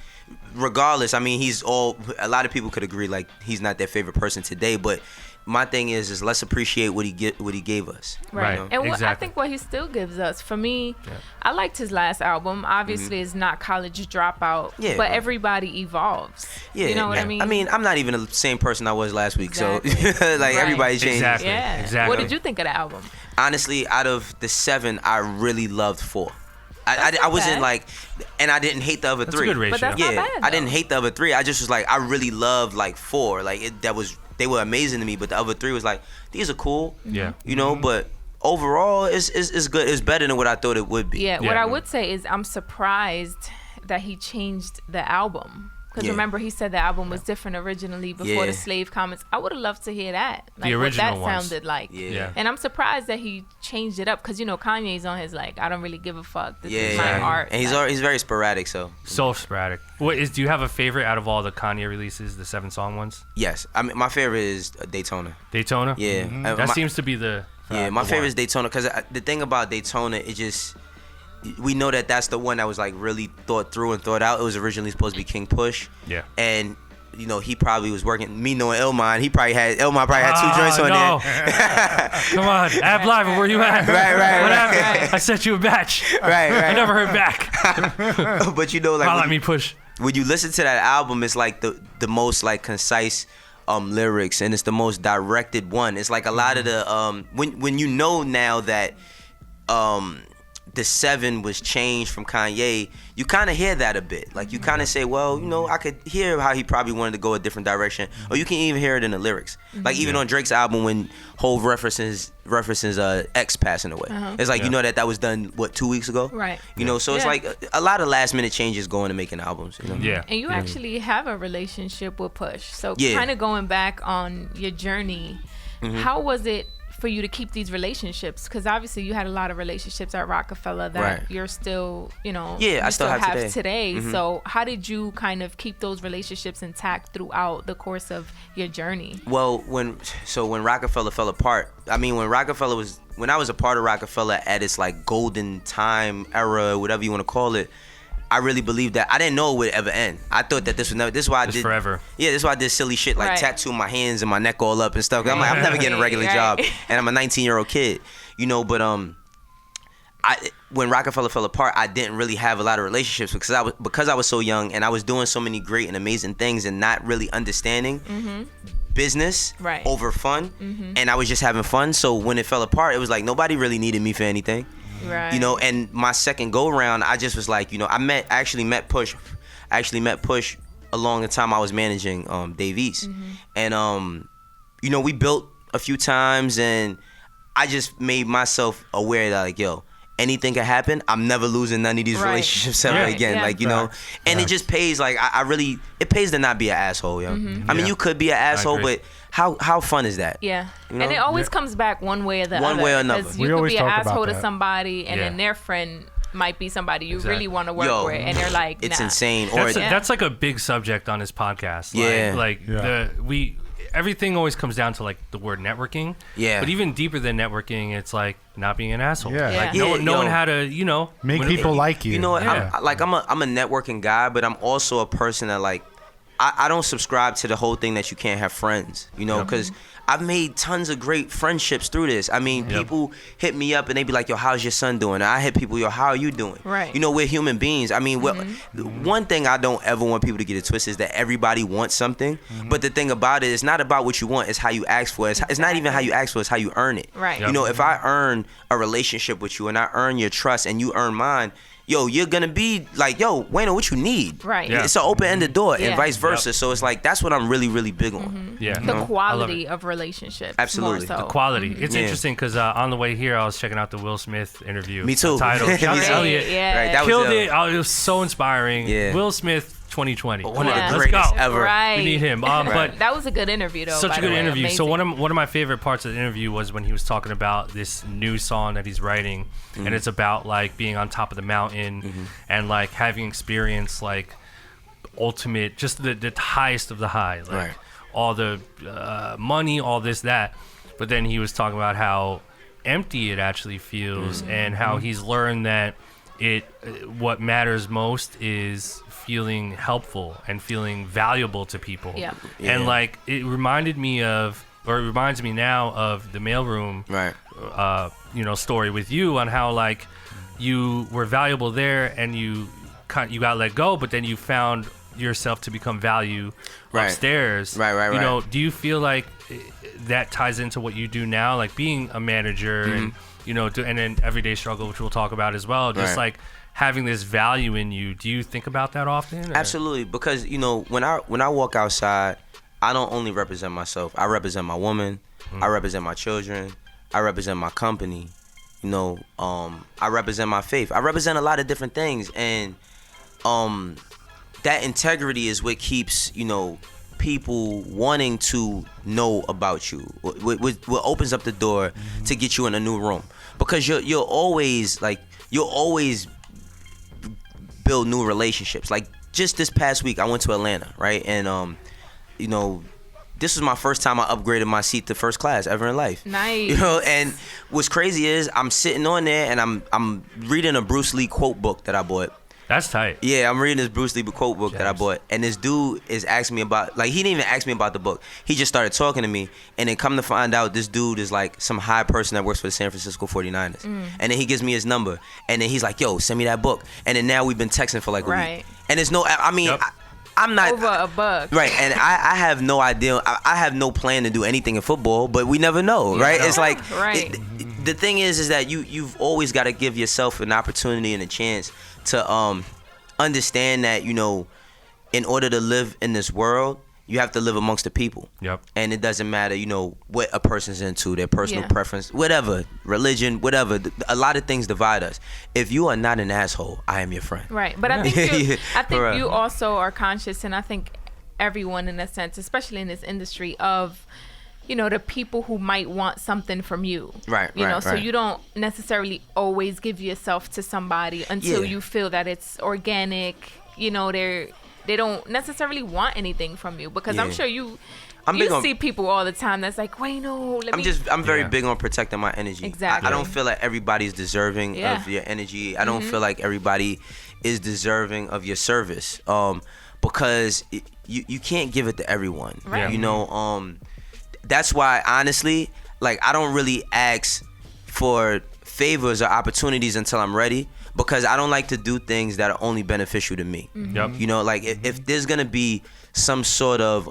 [SPEAKER 4] regardless, I mean, a lot of people could agree, like, he's not their favorite person today, but my thing is let's appreciate what he gave us.
[SPEAKER 3] Right.
[SPEAKER 4] You know?
[SPEAKER 3] And I think what he still gives us, for me, I liked his last album. Obviously, it's not College Dropout, but everybody evolves. You know what I mean?
[SPEAKER 4] I mean, I'm not even the same person I was last week, so like, everybody changes.
[SPEAKER 1] Exactly.
[SPEAKER 3] What did you think of the album?
[SPEAKER 4] Honestly, out of the 7, I really loved 4. I wasn't like, and I didn't hate the other 3.
[SPEAKER 1] That's a good ratio.
[SPEAKER 3] But that's not bad,
[SPEAKER 4] I didn't hate the other 3. I just was like, I really loved like 4. Like, they were amazing to me, but the other 3 was like, these are cool. You know, but overall, it's good. It's better than what I thought it would be.
[SPEAKER 3] What I would say is I'm surprised that he changed the album. Because remember, he said the album was different originally before the slave comments. I would have loved to hear that. Like,
[SPEAKER 1] the original
[SPEAKER 3] what that sounded like.
[SPEAKER 4] Yeah.
[SPEAKER 3] And I'm surprised that he changed it up. Because, you know, Kanye's on his, like, I don't really give a fuck. This is my art.
[SPEAKER 4] And he's very sporadic, so.
[SPEAKER 1] So sporadic. Do you have a favorite out of all the Kanye releases, the 7-song ones?
[SPEAKER 4] Yes. I mean, my favorite is Daytona.
[SPEAKER 1] Daytona?
[SPEAKER 4] Yeah.
[SPEAKER 1] That seems to be the...
[SPEAKER 4] my favorite is Daytona, because the thing about Daytona, it just... We know that that's the one that was like really thought through and thought out. It was originally supposed to be King Push. Yeah. And you know, he probably was working. Me knowing Illmind, Illmind probably had 2 joints on there.
[SPEAKER 1] Come on, Ab Live, where you at?
[SPEAKER 4] Right.
[SPEAKER 1] What happened? I sent you a batch.
[SPEAKER 4] Right.
[SPEAKER 1] I never heard back.
[SPEAKER 4] But you know, like
[SPEAKER 1] let me push.
[SPEAKER 4] When you listen to that album, it's like the most like concise lyrics, and it's the most directed one. It's like a lot of the when you know now that the 7 was changed from Kanye, you kind of hear that a bit. Like, you kind of say, well, you know, I could hear how he probably wanted to go a different direction. Or you can even hear it in the lyrics. Like, even on Drake's album, when Hov references X passing away. It's like, you know that was done, 2 weeks ago?
[SPEAKER 3] Right.
[SPEAKER 4] You know, so it's like a lot of last-minute changes going to making albums. You know?
[SPEAKER 1] Yeah.
[SPEAKER 3] And you actually have a relationship with Push. So kind of going back on your journey, how was it for you to keep these relationships? Because obviously you had a lot of relationships at Rockefeller that you're still, you know,
[SPEAKER 4] I still have today.
[SPEAKER 3] So how did you kind of keep those relationships intact throughout the course of your journey?
[SPEAKER 4] Well, when Rockefeller fell apart, I mean, when I was a part of Rockefeller at its like golden time era, whatever you want to call it, I really believed that. I didn't know it would ever end. I thought that this would never. This is why I did
[SPEAKER 1] forever.
[SPEAKER 4] Yeah, this is why I did silly shit like tattoo my hands and my neck all up and stuff. I'm like, I'm never getting a regular job, and I'm a 19-year-old kid, you know. But when Rockefeller fell apart, I didn't really have a lot of relationships because I was so young and I was doing so many great and amazing things and not really understanding business over fun, and I was just having fun. So when it fell apart, it was like nobody really needed me for anything.
[SPEAKER 3] Right.
[SPEAKER 4] You know, and my second go round, I just was like, you know, I actually met Push along the time I was managing Dave East. And you know, we built a few times, and I just made myself aware that, like, yo, anything can happen. I'm never losing none of these relationships ever again. Yeah. Like, you know, and it just pays. Like, it pays to not be an asshole, yo. I mean, you could be an asshole, but how fun is that?
[SPEAKER 3] Yeah.
[SPEAKER 4] You know?
[SPEAKER 3] And it always comes back one way or the other.
[SPEAKER 4] One way or another.
[SPEAKER 3] Because you could be an asshole to somebody, and then their friend might be somebody you really want to work with, and they're like, nah.
[SPEAKER 4] It's insane.
[SPEAKER 1] That's like a big subject on his podcast. Everything always comes down to like the word networking. Yeah. But even deeper than networking, it's like not being an asshole.
[SPEAKER 2] Yeah.
[SPEAKER 1] Like knowing how to, you know,
[SPEAKER 2] make people like you.
[SPEAKER 4] You know what? Yeah. I'm a networking guy, but I'm also a person that like I don't subscribe to the whole thing that you can't have friends. You know, because I've made tons of great friendships through this. I mean, people hit me up and they be like, yo, how's your son doing? And I hit people, yo, how are you doing?
[SPEAKER 3] Right.
[SPEAKER 4] You know, we're human beings. I mean, one thing I don't ever want people to get it twisted is that everybody wants something. But the thing about it, it's not about what you want, it's how you ask for it. It's not even how you ask for it, it's how you earn it.
[SPEAKER 3] Right.
[SPEAKER 4] You know, if I earn a relationship with you and I earn your trust and you earn mine, yo, you're gonna be like, yo, Wayno, what you need?
[SPEAKER 3] Right.
[SPEAKER 4] Yeah. It's an open-ended door, and vice versa. So it's like, that's what I'm really, really big on.
[SPEAKER 1] Yeah.
[SPEAKER 3] The quality of relationships.
[SPEAKER 4] Absolutely.
[SPEAKER 3] More so.
[SPEAKER 1] The quality. It's interesting because on the way here, I was checking out the Will Smith interview.
[SPEAKER 4] Me too.
[SPEAKER 1] Title. Elliot.
[SPEAKER 4] Right, that
[SPEAKER 1] killed
[SPEAKER 4] was
[SPEAKER 1] it. It was so inspiring.
[SPEAKER 4] Yeah.
[SPEAKER 1] Will Smith 2020.
[SPEAKER 4] One of the
[SPEAKER 1] Let's
[SPEAKER 4] greatest
[SPEAKER 1] go.
[SPEAKER 4] ever.
[SPEAKER 3] Right.
[SPEAKER 1] We need him. But
[SPEAKER 3] that was a good interview, though.
[SPEAKER 1] Such a good interview.
[SPEAKER 3] Amazing.
[SPEAKER 1] So one of my favorite parts of the interview was when he was talking about this new song that he's writing, and it's about like being on top of the mountain and like having experience like ultimate, just the highest of the high, like all the money, all this that. But then he was talking about how empty it actually feels, and how he's learned that what matters most is feeling helpful and feeling valuable to people.
[SPEAKER 3] Yeah.
[SPEAKER 1] And like it reminded me of, or it reminds me now of the mailroom story with you on how like you were valuable there and you got let go, but then you found yourself to become value upstairs.
[SPEAKER 4] Right.
[SPEAKER 1] You know, do you feel like that ties into what you do now, like being a manager and you know, and then everyday struggle, which we'll talk about as well, just like having this value in you? Do you think about that often? Or?
[SPEAKER 4] Absolutely, because you know, when I walk outside, I don't only represent myself. I represent my woman. I represent my children. I represent my company. You know, I represent my faith. I represent a lot of different things, and that integrity is what keeps, you know, people wanting to know about you. What opens up the door to get you in a new room, because you'll always build new relationships. Like just this past week, I went to Atlanta, right? And you know, this was my first time I upgraded my seat to first class ever in life.
[SPEAKER 3] Nice.
[SPEAKER 4] You know, and what's crazy is I'm sitting on there and I'm reading a Bruce Lee quote book that I bought.
[SPEAKER 1] That's tight.
[SPEAKER 4] Yeah, I'm reading this Bruce Lee quote book that I bought, and this dude is asking me about, like, he didn't even ask me about the book. He just started talking to me, and then come to find out, this dude is like some high person that works for the San Francisco 49ers. And then he gives me his number, and then he's like, yo, send me that book. And then now we've been texting for like a week. And it's no, I mean, I'm not
[SPEAKER 3] over a buck.
[SPEAKER 4] Right, and I have no idea. I have no plan to do anything in football, but we never know, right? It's like the thing is that you've always got to give yourself an opportunity and a chance to understand that, you know, in order to live in this world, you have to live amongst the people.
[SPEAKER 1] Yep.
[SPEAKER 4] And it doesn't matter, you know, what a person's into, their personal preference, whatever, religion, whatever. A lot of things divide us. If you are not an asshole, I am your friend.
[SPEAKER 3] Right. But I think you also are conscious, and I think everyone in a sense, especially in this industry, of, you know, the people who might want something from you.
[SPEAKER 4] Right.
[SPEAKER 3] You know, so you don't necessarily always give yourself to somebody until you feel that it's organic. You know, they don't necessarily want anything from you, because I'm sure you see people all the time that's like, Wayno, I'm very big on protecting my energy. Exactly. I don't feel like everybody's deserving of your energy. I don't feel like everybody is deserving of your service. Because you can't give it to everyone. Right. You know, that's why, honestly, like, I don't really ask for favors or opportunities until I'm ready, because I don't like to do things that are only beneficial to me.
[SPEAKER 1] Yep.
[SPEAKER 4] You know, like, if there's gonna be some sort of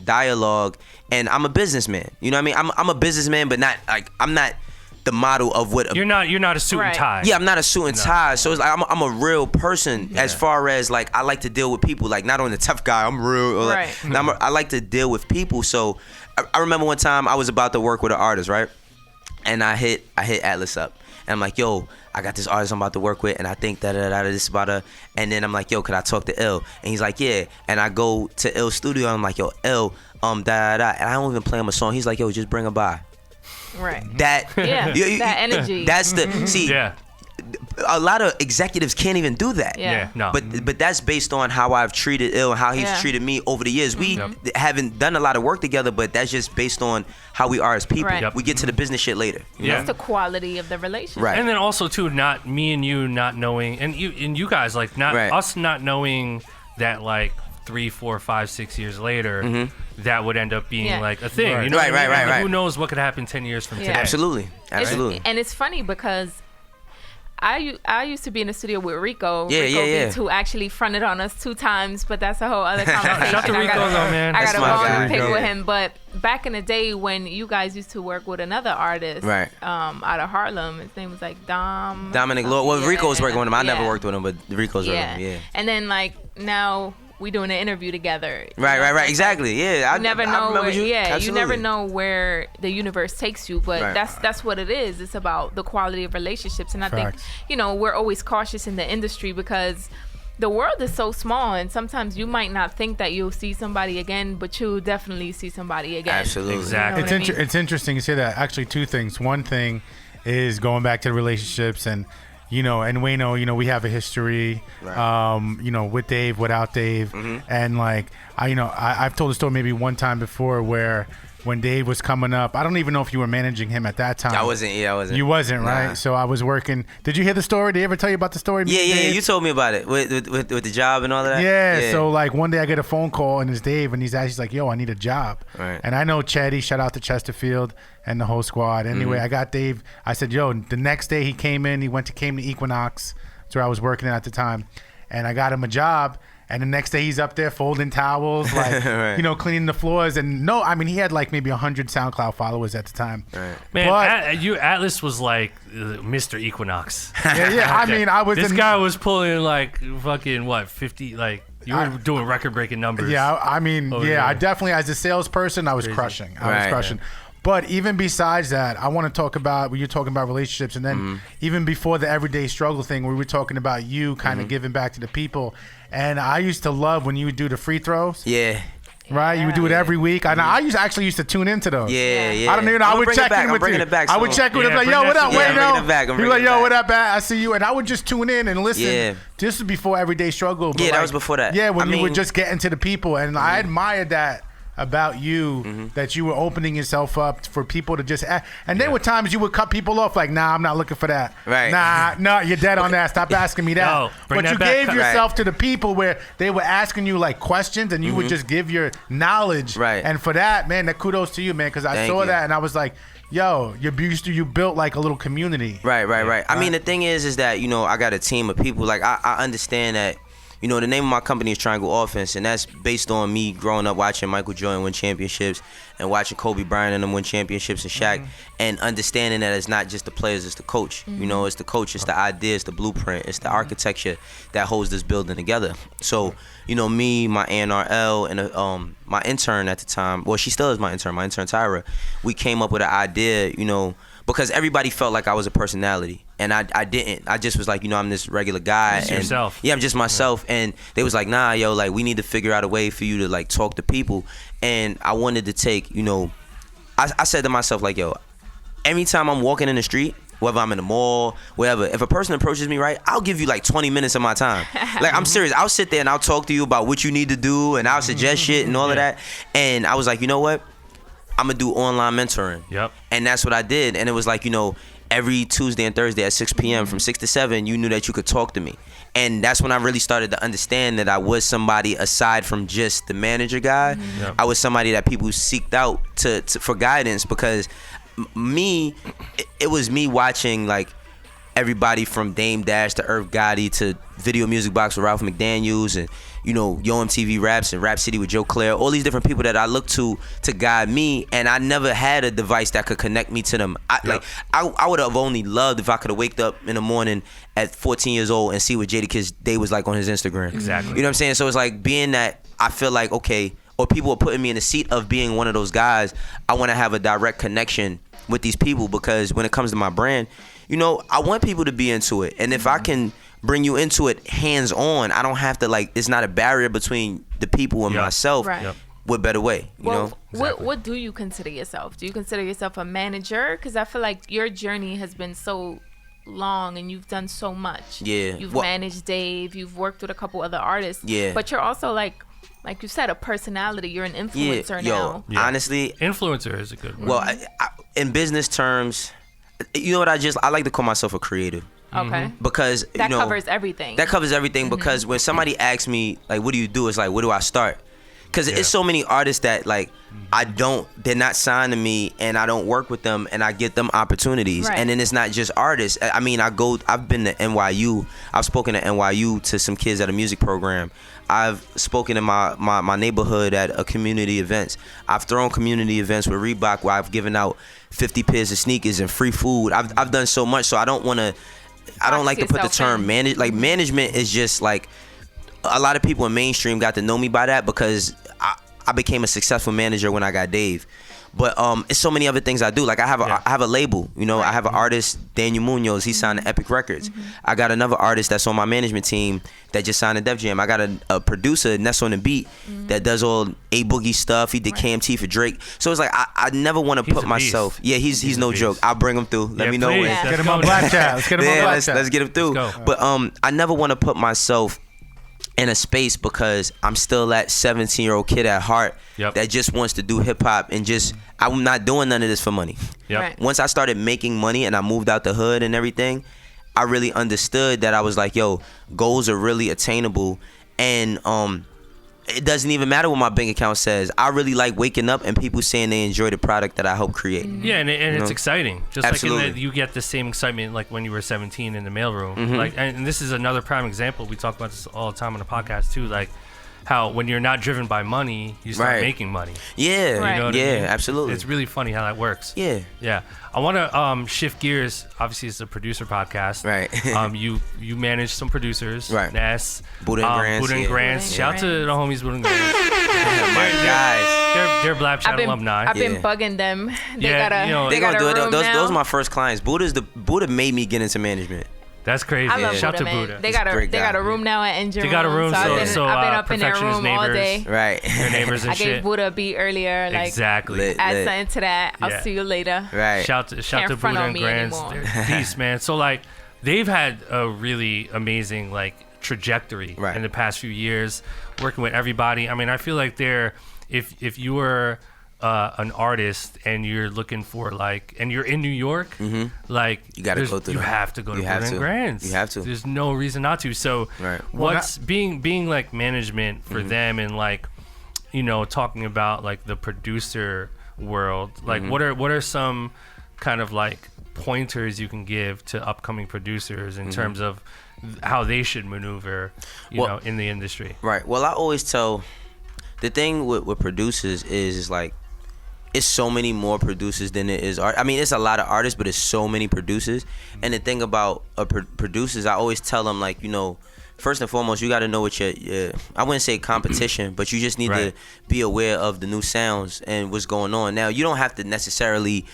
[SPEAKER 4] dialogue, and I'm a businessman, you know what I mean? I'm a businessman, but not like, I'm not the model of what
[SPEAKER 1] you're not a suit and tie.
[SPEAKER 4] Yeah, I'm not a suit and tie. So it's like I'm a real person, as far as, like, I like to deal with people, like, not only the tough guy, I'm real, like, I like to deal with people. So I remember one time I was about to work with an artist, right? And I hit Atlas up, and I'm like, yo, I got this artist I'm about to work with, and I think this about her. And then I'm like, yo, could I talk to Ill? And he's like, yeah. And I go to Ill's studio, and I'm like, yo, Ill, and I don't even play him a song. He's like, yo, just bring her by.
[SPEAKER 3] Right.
[SPEAKER 4] That
[SPEAKER 3] that energy.
[SPEAKER 4] That's the a lot of executives can't even do that.
[SPEAKER 1] No.
[SPEAKER 4] But that's based on how I've treated Ill and how he's treated me over the years. We haven't done a lot of work together, but that's just based on how we are as people.
[SPEAKER 3] Right.
[SPEAKER 4] We get to the business shit later.
[SPEAKER 3] That's the quality of the relationship.
[SPEAKER 4] Right.
[SPEAKER 1] And then also too, not me and you not knowing, and you guys, like, not us not knowing that, like, 3, 4, 5, 6 years later, that would end up being like a thing. You know what I mean? Like, who knows what could happen 10 years from today?
[SPEAKER 4] Absolutely.
[SPEAKER 3] And it's funny because I used to be in the studio with Rico.
[SPEAKER 4] Rico
[SPEAKER 3] Beats, who actually fronted on us 2 times, but that's a whole other conversation.
[SPEAKER 1] Shout out to Rico, though, man.
[SPEAKER 3] I got a long pick with him. But back in the day when you guys used to work with another artist, out of Harlem, his name was like
[SPEAKER 4] Dominic Lord. Well, Rico was working with him. I never worked with him, but Rico's working with him. Yeah.
[SPEAKER 3] And then, like, now we doing an interview together.
[SPEAKER 4] Right. Exactly. Yeah.
[SPEAKER 3] You never know. You never know where the universe takes you, but that's what it is. It's about the quality of relationships, and I think, you know, we're always cautious in the industry because the world is so small, and sometimes you might not think that you'll see somebody again, but you'll definitely see somebody again.
[SPEAKER 4] Absolutely.
[SPEAKER 1] Exactly.
[SPEAKER 3] You know
[SPEAKER 2] It's interesting you say that. Actually, 2 things. One thing is going back to the relationships, and, you know, and Wayno, you know, we have a history, you know, with Dave, without Dave. And, like, I've told the story maybe one time before where when Dave was coming up, I don't even know if you were managing him at that time.
[SPEAKER 4] I wasn't.
[SPEAKER 2] You wasn't, right? So I was working. Did you hear the story? Did he ever tell you about the story?
[SPEAKER 4] Yeah. You told me about it with the job and all of that.
[SPEAKER 2] Yeah. So, like, one day I get a phone call, and it's Dave, and he's like, yo, I need a job.
[SPEAKER 4] Right.
[SPEAKER 2] And I know Chetty, shout out to Chesterfield and the whole squad. Anyway, I got Dave. I said, yo, the next day he came to Equinox. That's where I was working at the time. And I got him a job. And the next day he's up there folding towels, like, you know, cleaning the floors. And he had like maybe 100 SoundCloud followers at the time.
[SPEAKER 1] Right. Man, Atlas was like Mr. Equinox.
[SPEAKER 2] Yeah.
[SPEAKER 1] This guy was pulling like fucking 50, like, you were doing record breaking numbers.
[SPEAKER 2] Yeah, I definitely, as a salesperson, I was crushing. I was crushing. But even besides that, I want to talk about when you're talking about relationships, and then even before the everyday struggle thing, where we were talking about you kind of giving back to the people. And I used to love when you would do the free throws.
[SPEAKER 4] Yeah.
[SPEAKER 2] Right, you would do it every week. And I actually used to tune into those.
[SPEAKER 4] Yeah.
[SPEAKER 2] I don't even know. I would check in with you. I would check with him like, yo, what up, Wayno? He was like, yo, what up, I see you. And I would just tune in and listen. Yeah. This was before Everyday Struggle.
[SPEAKER 4] But that was before that.
[SPEAKER 2] Yeah, when you would just get into the people. And I admired that about you, that you were opening yourself up for people to just and there were times you would cut people off like, nah, I'm not looking for that.
[SPEAKER 4] Right.
[SPEAKER 2] Nah, you're dead on that. Stop asking me that.
[SPEAKER 1] No,
[SPEAKER 2] but you gave yourself to the people where they were asking you like questions, and you would just give your knowledge.
[SPEAKER 4] Right.
[SPEAKER 2] And for that, man, that kudos to you, man, because I saw that and I was like, yo, you built like a little community.
[SPEAKER 4] Right. I mean, the thing is that, you know, I got a team of people. Like, I understand that. You know, the name of my company is Triangle Offense, and that's based on me growing up watching Michael Jordan win championships and watching Kobe Bryant and them win championships and Shaq, and understanding that it's not just the players, it's the coach. You know, it's the coach, it's the idea, it's the blueprint, it's the architecture that holds this building together. So, you know, me, my ANRL, and my intern at the time, well, she still is my intern Tyra, we came up with an idea, you know, because everybody felt like I was a personality. And I didn't. I just was like, you know, I'm this regular guy.
[SPEAKER 1] Just yourself.
[SPEAKER 4] Yeah, I'm just myself. Yeah. And they was like, nah, yo, like, we need to figure out a way for you to, like, talk to people. And I wanted to take, you know, I said to myself, like, yo, every time I'm walking in the street, whether I'm in the mall, wherever, if a person approaches me, right, I'll give you like 20 minutes of my time. Like, I'm serious. I'll sit there and I'll talk to you about what you need to do, and I'll suggest shit and all of that. And I was like, you know what? I'm going to do online mentoring.
[SPEAKER 1] Yep.
[SPEAKER 4] And that's what I did. And it was like, you know, every Tuesday and Thursday at 6 p.m. from 6 to 7, you knew that you could talk to me. And that's when I really started to understand that I was somebody aside from just the manager guy.
[SPEAKER 1] Yep.
[SPEAKER 4] I was somebody that people seeked out to for guidance, because it was me watching, like, everybody from Dame Dash to Irv Gotti to Video Music Box with Ralph McDaniels, and, you know, Yo MTV Raps and Rap City with Joe Claire, all these different people that I looked to guide me, and I never had a device that could connect me to them. I would have only loved if I could have waked up in the morning at 14 years old and see what Jadakiss day was like on his Instagram.
[SPEAKER 1] Exactly.
[SPEAKER 4] You know what I'm saying? So it's like, being that I feel like, okay, or people are putting me in the seat of being one of those guys, I want to have a direct connection with these people, because when it comes to my brand, you know, I want people to be into it. And if I can bring you into it hands on, I don't have to, like, it's not a barrier between the people and myself.
[SPEAKER 3] Right.
[SPEAKER 4] What better way, you know?
[SPEAKER 3] Exactly. What do you consider yourself? Do you consider yourself a manager? Because I feel like your journey has been so long and you've done so much.
[SPEAKER 4] Yeah.
[SPEAKER 3] You've managed Dave, you've worked with a couple other artists.
[SPEAKER 4] Yeah.
[SPEAKER 3] But you're also like you said, a personality. You're an influencer now.
[SPEAKER 4] Yeah. Honestly,
[SPEAKER 1] influencer is a good word.
[SPEAKER 4] Well, I, in business terms, you know what, I like to call myself a creative.
[SPEAKER 3] Okay.
[SPEAKER 4] Because
[SPEAKER 3] that covers everything.
[SPEAKER 4] That covers everything. Because when somebody asks me, like, what do you do? It's like, where do I start? Because it's so many artists that, like, they're not signed to me, and I don't work with them, and I get them opportunities. Right. And then it's not just artists. I mean, I've been to NYU. I've spoken to NYU to some kids at a music program. I've spoken in my neighborhood at a community events. I've thrown community events with Reebok where I've given out 50 pairs of sneakers and free food. I've done so much, so I don't like to put the term manage. Like, management is just like, a lot of people in mainstream got to know me by that because I became a successful manager when I got Dave. But it's so many other things I do. Like, I have a label, you know. I have an artist, Daniel Munoz. He signed to Epic Records. I got another artist that's on my management team that just signed to Def Jam. I got a producer, Ness on the Beat, that does all A Boogie stuff. He did KMT for Drake. So it's like, I never want to put myself. Yeah, he's no joke. I'll bring him through. Let me know when.
[SPEAKER 2] Let's get him on BLAPCHAT.
[SPEAKER 4] Let's get him through. But I never want to put myself in a space, because I'm still that 17-year-old kid at heart that just wants to do hip hop, and just, I'm not doing none of this for money.
[SPEAKER 1] Right.
[SPEAKER 4] Once I started making money and I moved out the hood and everything, I really understood that I was like, yo, goals are really attainable, and it doesn't even matter what my bank account says. I really like waking up and people saying they enjoy the product that I help create.
[SPEAKER 1] Yeah, and it's exciting. Just
[SPEAKER 4] Absolutely.
[SPEAKER 1] like you get the same excitement like when you were 17 in the mailroom. Like, and this is another prime example. We talk about this all the time on the podcast too. Like, how when you're not driven by money, you start making money.
[SPEAKER 4] Yeah,
[SPEAKER 3] Right.
[SPEAKER 1] You know what I mean?
[SPEAKER 4] absolutely.
[SPEAKER 1] It's really funny how that works.
[SPEAKER 4] Yeah.
[SPEAKER 1] Yeah. I want to shift gears. Obviously, it's a producer podcast.
[SPEAKER 4] Right.
[SPEAKER 1] You manage some producers.
[SPEAKER 4] Right.
[SPEAKER 1] Ness.
[SPEAKER 4] Buddha and Granz,
[SPEAKER 1] Buddha and
[SPEAKER 4] yeah.
[SPEAKER 1] Granz. Shout out to the homies Buddha and Granz.
[SPEAKER 4] My guys.
[SPEAKER 1] They're BLAPCHAT alumni.
[SPEAKER 3] I've been bugging them. They
[SPEAKER 1] Yeah,
[SPEAKER 3] got a
[SPEAKER 1] you know,
[SPEAKER 4] They
[SPEAKER 3] got
[SPEAKER 4] gonna do
[SPEAKER 3] a
[SPEAKER 4] it.
[SPEAKER 3] room
[SPEAKER 4] Those
[SPEAKER 3] now.
[SPEAKER 4] are my first clients. Buddha made me get into management.
[SPEAKER 1] That's crazy.
[SPEAKER 3] I love
[SPEAKER 1] Shout
[SPEAKER 3] Buddha,
[SPEAKER 1] to
[SPEAKER 3] man.
[SPEAKER 1] Buddha.
[SPEAKER 3] They got
[SPEAKER 4] great
[SPEAKER 3] they got
[SPEAKER 4] guy.
[SPEAKER 3] a room now at Engine.
[SPEAKER 1] They got a room,
[SPEAKER 3] so I've been,
[SPEAKER 1] so
[SPEAKER 3] I've been up in their
[SPEAKER 1] Perfectionist
[SPEAKER 3] room all
[SPEAKER 1] neighbors.
[SPEAKER 3] day.
[SPEAKER 4] Right.
[SPEAKER 1] Their neighbors and
[SPEAKER 3] I
[SPEAKER 1] shit.
[SPEAKER 3] gave Buddha a beat earlier. Like
[SPEAKER 1] Exactly.
[SPEAKER 4] Lit.
[SPEAKER 3] add something to that. I'll
[SPEAKER 1] Yeah.
[SPEAKER 3] see you later.
[SPEAKER 4] Right.
[SPEAKER 1] Shout to
[SPEAKER 3] Can't front
[SPEAKER 1] Buddha
[SPEAKER 3] on
[SPEAKER 1] and
[SPEAKER 3] me
[SPEAKER 1] Granz.
[SPEAKER 3] anymore.
[SPEAKER 1] They're beasts, man. So like they've had a really amazing like trajectory in the past few years, working with everybody. I mean, I feel like they're if you were an artist and you're looking for like, and you're in New York, like
[SPEAKER 4] You gotta go through
[SPEAKER 1] you
[SPEAKER 4] them.
[SPEAKER 1] have to go to
[SPEAKER 4] You have
[SPEAKER 1] Buddha and
[SPEAKER 4] to.
[SPEAKER 1] Granz.
[SPEAKER 4] You have to.
[SPEAKER 1] There's no reason not to. So
[SPEAKER 4] Right.
[SPEAKER 1] what's being like management for them and like, you know, talking about like the producer world, like what are some kind of like pointers you can give to upcoming producers in terms of how they should maneuver, you know, in the industry?
[SPEAKER 4] Right. Well, I always tell the thing with producers is like it's so many more producers than it is art. I mean, it's a lot of artists, but it's so many producers. And the thing about producers, I always tell them like, you know, first and foremost, you got to know what your I wouldn't say competition, but you just need to be aware of the new sounds and what's going on. Now, you don't have to necessarily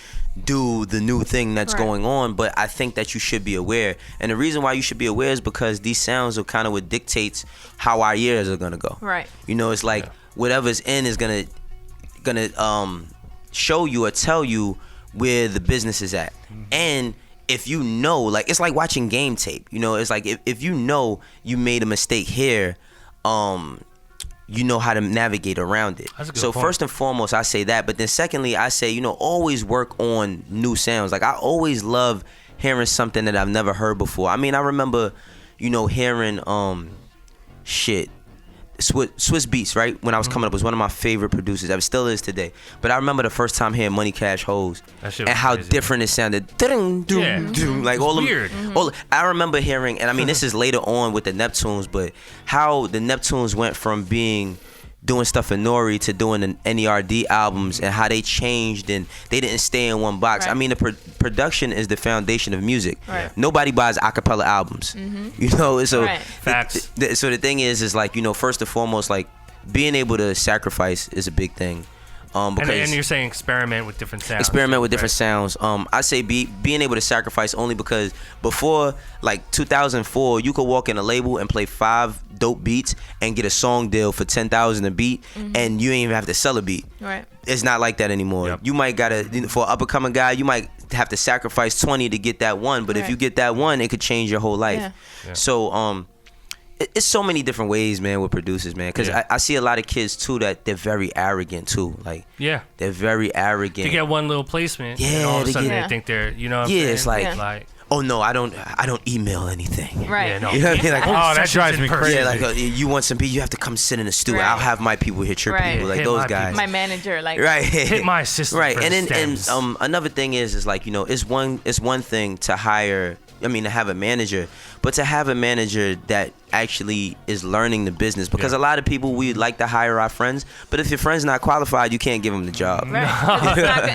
[SPEAKER 4] do the new thing that's going on, but I think that you should be aware. And the reason why you should be aware is because these sounds are kind of what dictates how our years are gonna go.
[SPEAKER 3] Right.
[SPEAKER 4] You know, it's like whatever's in is gonna show you or tell you where the business is at. And if you know, like, it's like watching game tape. You know, it's like if you know you made a mistake here, you know how to navigate around it.
[SPEAKER 1] That's a good
[SPEAKER 4] So
[SPEAKER 1] point.
[SPEAKER 4] first and foremost, I say that. But then secondly, I say, you know, always work on new sounds. Like, I always love hearing something that I've never heard before. I mean, I remember, you know, hearing Swiss Beats, right? When I was coming up, was one of my favorite producers. It still is today. But I remember the first time hearing Money Cash Hoes
[SPEAKER 1] That shit
[SPEAKER 4] and
[SPEAKER 1] was
[SPEAKER 4] how
[SPEAKER 1] crazy.
[SPEAKER 4] different it sounded. Like all of
[SPEAKER 1] weird.
[SPEAKER 4] I remember hearing, and I mean, this is later on with the Neptunes, but how the Neptunes went from doing stuff for Nori to doing the NERD albums, and how they changed and they didn't stay in one box.
[SPEAKER 3] Right.
[SPEAKER 4] I mean, the production is the foundation of music.
[SPEAKER 3] Right.
[SPEAKER 4] Nobody buys acapella albums. You know, so
[SPEAKER 3] Right.
[SPEAKER 1] Facts.
[SPEAKER 4] so the thing is like, you know, first and foremost, like, being able to sacrifice is a big thing. Because
[SPEAKER 1] And you're saying experiment with different sounds.
[SPEAKER 4] experiment with different sounds. I say being able to sacrifice only because before like 2004, you could walk in a label and play 5 dope beats and get a song deal for $10,000 a beat, and you ain't even have to sell a beat.
[SPEAKER 3] Right.
[SPEAKER 4] It's not like that anymore.
[SPEAKER 1] Yep.
[SPEAKER 4] You might gotta, for an up and coming guy, you might have to sacrifice 20 to get that one. But if
[SPEAKER 3] Right.
[SPEAKER 4] you get that one, it could change your whole life.
[SPEAKER 3] Yeah.
[SPEAKER 4] So it's so many different ways, man, with producers, man. Because
[SPEAKER 1] Yeah.
[SPEAKER 4] I see a lot of kids too that they're very arrogant too. Like,
[SPEAKER 1] Yeah.
[SPEAKER 4] they're very arrogant.
[SPEAKER 1] To get one little placement, and
[SPEAKER 4] Yeah,
[SPEAKER 1] all of a
[SPEAKER 4] to
[SPEAKER 1] sudden
[SPEAKER 3] get-
[SPEAKER 1] they think they're, you know what I'm
[SPEAKER 4] Yeah,
[SPEAKER 1] saying?
[SPEAKER 4] it's like-
[SPEAKER 3] Yeah.
[SPEAKER 4] Oh no, I don't email anything.
[SPEAKER 3] Right.
[SPEAKER 1] Yeah, no.
[SPEAKER 4] You know what I mean? Like,
[SPEAKER 2] Oh, that
[SPEAKER 1] Sessions
[SPEAKER 2] drives
[SPEAKER 1] in
[SPEAKER 2] me
[SPEAKER 1] person.
[SPEAKER 2] crazy.
[SPEAKER 4] yeah, like you want some people, you have to come sit in the studio.
[SPEAKER 3] Right.
[SPEAKER 4] I'll have my people hit your
[SPEAKER 3] Right.
[SPEAKER 4] people, like
[SPEAKER 1] Hit
[SPEAKER 4] those
[SPEAKER 1] my
[SPEAKER 4] guys.
[SPEAKER 1] people.
[SPEAKER 3] My manager, like,
[SPEAKER 4] Right.
[SPEAKER 1] Hit my assistant
[SPEAKER 4] Right.
[SPEAKER 1] for
[SPEAKER 4] And
[SPEAKER 1] the
[SPEAKER 4] then
[SPEAKER 1] stems.
[SPEAKER 4] another thing is like, you know, it's one thing to hire, I mean, to have a manager, but to have a manager that actually is learning the business, because
[SPEAKER 1] Yeah.
[SPEAKER 4] a lot of people, we like to hire our friends, but if your friend's not qualified, you can't give them the job.
[SPEAKER 3] Right.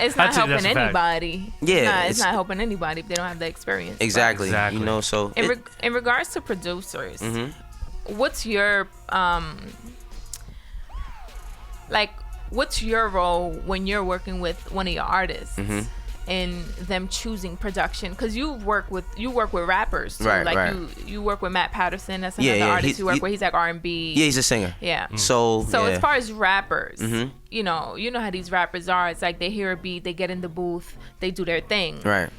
[SPEAKER 3] It's not
[SPEAKER 1] That's
[SPEAKER 3] helping
[SPEAKER 1] a fact.
[SPEAKER 3] anybody.
[SPEAKER 4] Yeah,
[SPEAKER 3] It's
[SPEAKER 4] it's-
[SPEAKER 3] not helping anybody if they don't have the experience.
[SPEAKER 4] Exactly.
[SPEAKER 1] Exactly.
[SPEAKER 4] You know, so
[SPEAKER 3] In regards to producers,
[SPEAKER 4] Mm-hmm.
[SPEAKER 3] what's your what's your role when you're working with one of your artists
[SPEAKER 4] Mm-hmm.
[SPEAKER 3] and them choosing production? Because you work with rappers too.
[SPEAKER 4] Right,
[SPEAKER 3] like
[SPEAKER 4] right.
[SPEAKER 3] you work with Matt Patterson. That's
[SPEAKER 4] Yeah,
[SPEAKER 3] another
[SPEAKER 4] yeah,
[SPEAKER 3] artist you work with. He's like R&B.
[SPEAKER 4] yeah, he's a singer.
[SPEAKER 3] Yeah.
[SPEAKER 4] So
[SPEAKER 3] So
[SPEAKER 4] yeah.
[SPEAKER 3] as far as rappers,
[SPEAKER 4] Mhm.
[SPEAKER 3] you know how these rappers are. It's like they hear a beat, they get in the booth, they do their thing.
[SPEAKER 4] Right.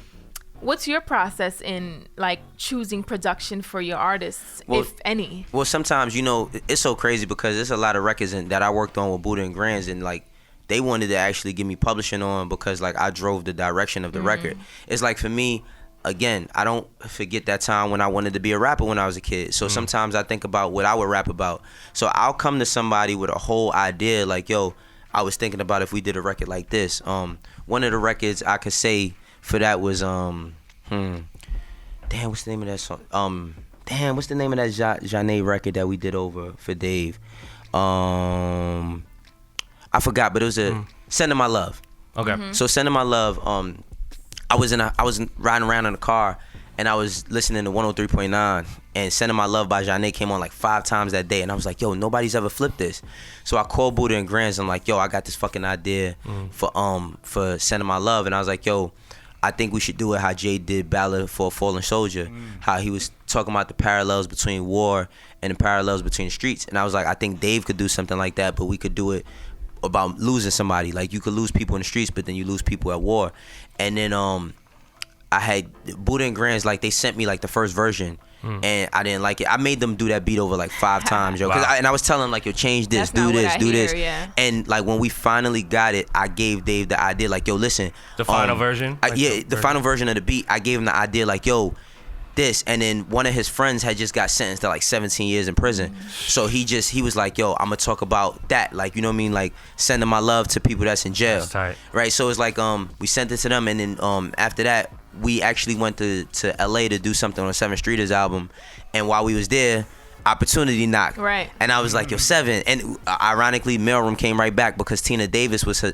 [SPEAKER 3] What's your process in like choosing production for your artists,
[SPEAKER 4] Well-
[SPEAKER 3] if any?
[SPEAKER 4] Well, sometimes, you know, it's so crazy because there's a lot of records that I worked on with Buddha and Granz, and like they wanted to actually give me publishing on because like I drove the direction of the record. It's like, for me, again, I don't forget that time when I wanted to be a rapper when I was a kid. So sometimes I think about what I would rap about. So I'll come to somebody with a whole idea like, yo, I was thinking about if we did a record like this. One of the records I could say for that was damn, what's the name of that song? What's the name of that Janae record that we did over for Dave? I forgot, but it was a Sending My Love.
[SPEAKER 1] Okay.
[SPEAKER 4] So Sending My Love, I was riding around in the car and I was listening to 103.9 and Sending My Love by Janae came on like 5 times that day and I was like, yo, nobody's ever flipped this. So I called Buddha and Granzon like, yo, I got this fucking idea for Sending My Love, and I was like, yo, I think we should do it how Jay did Ballad for a Fallen Soldier, how he was talking about the parallels between war and the parallels between the streets. And I was like, I think Dave could do something like that, but we could do it about losing somebody. Like, you could lose people in the streets, but then you lose people at war. And then I had Buddha and Granz, like, they sent me like the first version. And I didn't like it. I made them do that beat over like 5 times, yo.
[SPEAKER 1] Wow.
[SPEAKER 4] And I was telling them like, yo, change this,
[SPEAKER 3] That's
[SPEAKER 4] do
[SPEAKER 3] not
[SPEAKER 4] this,
[SPEAKER 3] what I
[SPEAKER 4] do
[SPEAKER 3] hear,
[SPEAKER 4] this.
[SPEAKER 3] yeah.
[SPEAKER 4] And like when we finally got it, I gave Dave the idea, like, yo, listen.
[SPEAKER 1] The final version? Like
[SPEAKER 4] the final version of the beat. I gave him the idea, like, yo, this. And then one of his friends had just got sentenced to like 17 years in prison. So he was like, yo, I'm gonna talk about that. Like, you know what I mean? Like, sending my love to people that's in jail.
[SPEAKER 1] That's tight.
[SPEAKER 4] Right? So it's like, we sent it to them, and then after that, we actually went to LA to do something on 7 Streeters album. And while we was there, opportunity knocked.
[SPEAKER 3] Right.
[SPEAKER 4] And I was like, yo, 7. And ironically, Mailroom came right back because Tina Davis was I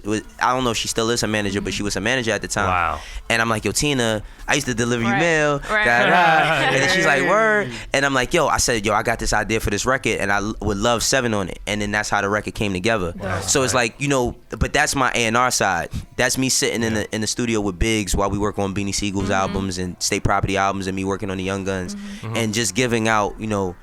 [SPEAKER 4] don't know if she still is her manager, but she was her manager at the time.
[SPEAKER 1] Wow.
[SPEAKER 4] And I'm like, yo, Tina, I used to deliver you mail.
[SPEAKER 3] Right.
[SPEAKER 4] Da-da. And then she's like, word. And I'm like, yo, I said, yo, I got this idea for this record and I would love 7 on it. And then that's how the record came together.
[SPEAKER 3] Wow.
[SPEAKER 4] So it's like, you know, but that's my A&R side. That's me sitting in the studio with Biggs while we work on Beanie Siegel's albums and State Property albums, and me working on the Young Guns and just giving out, you know,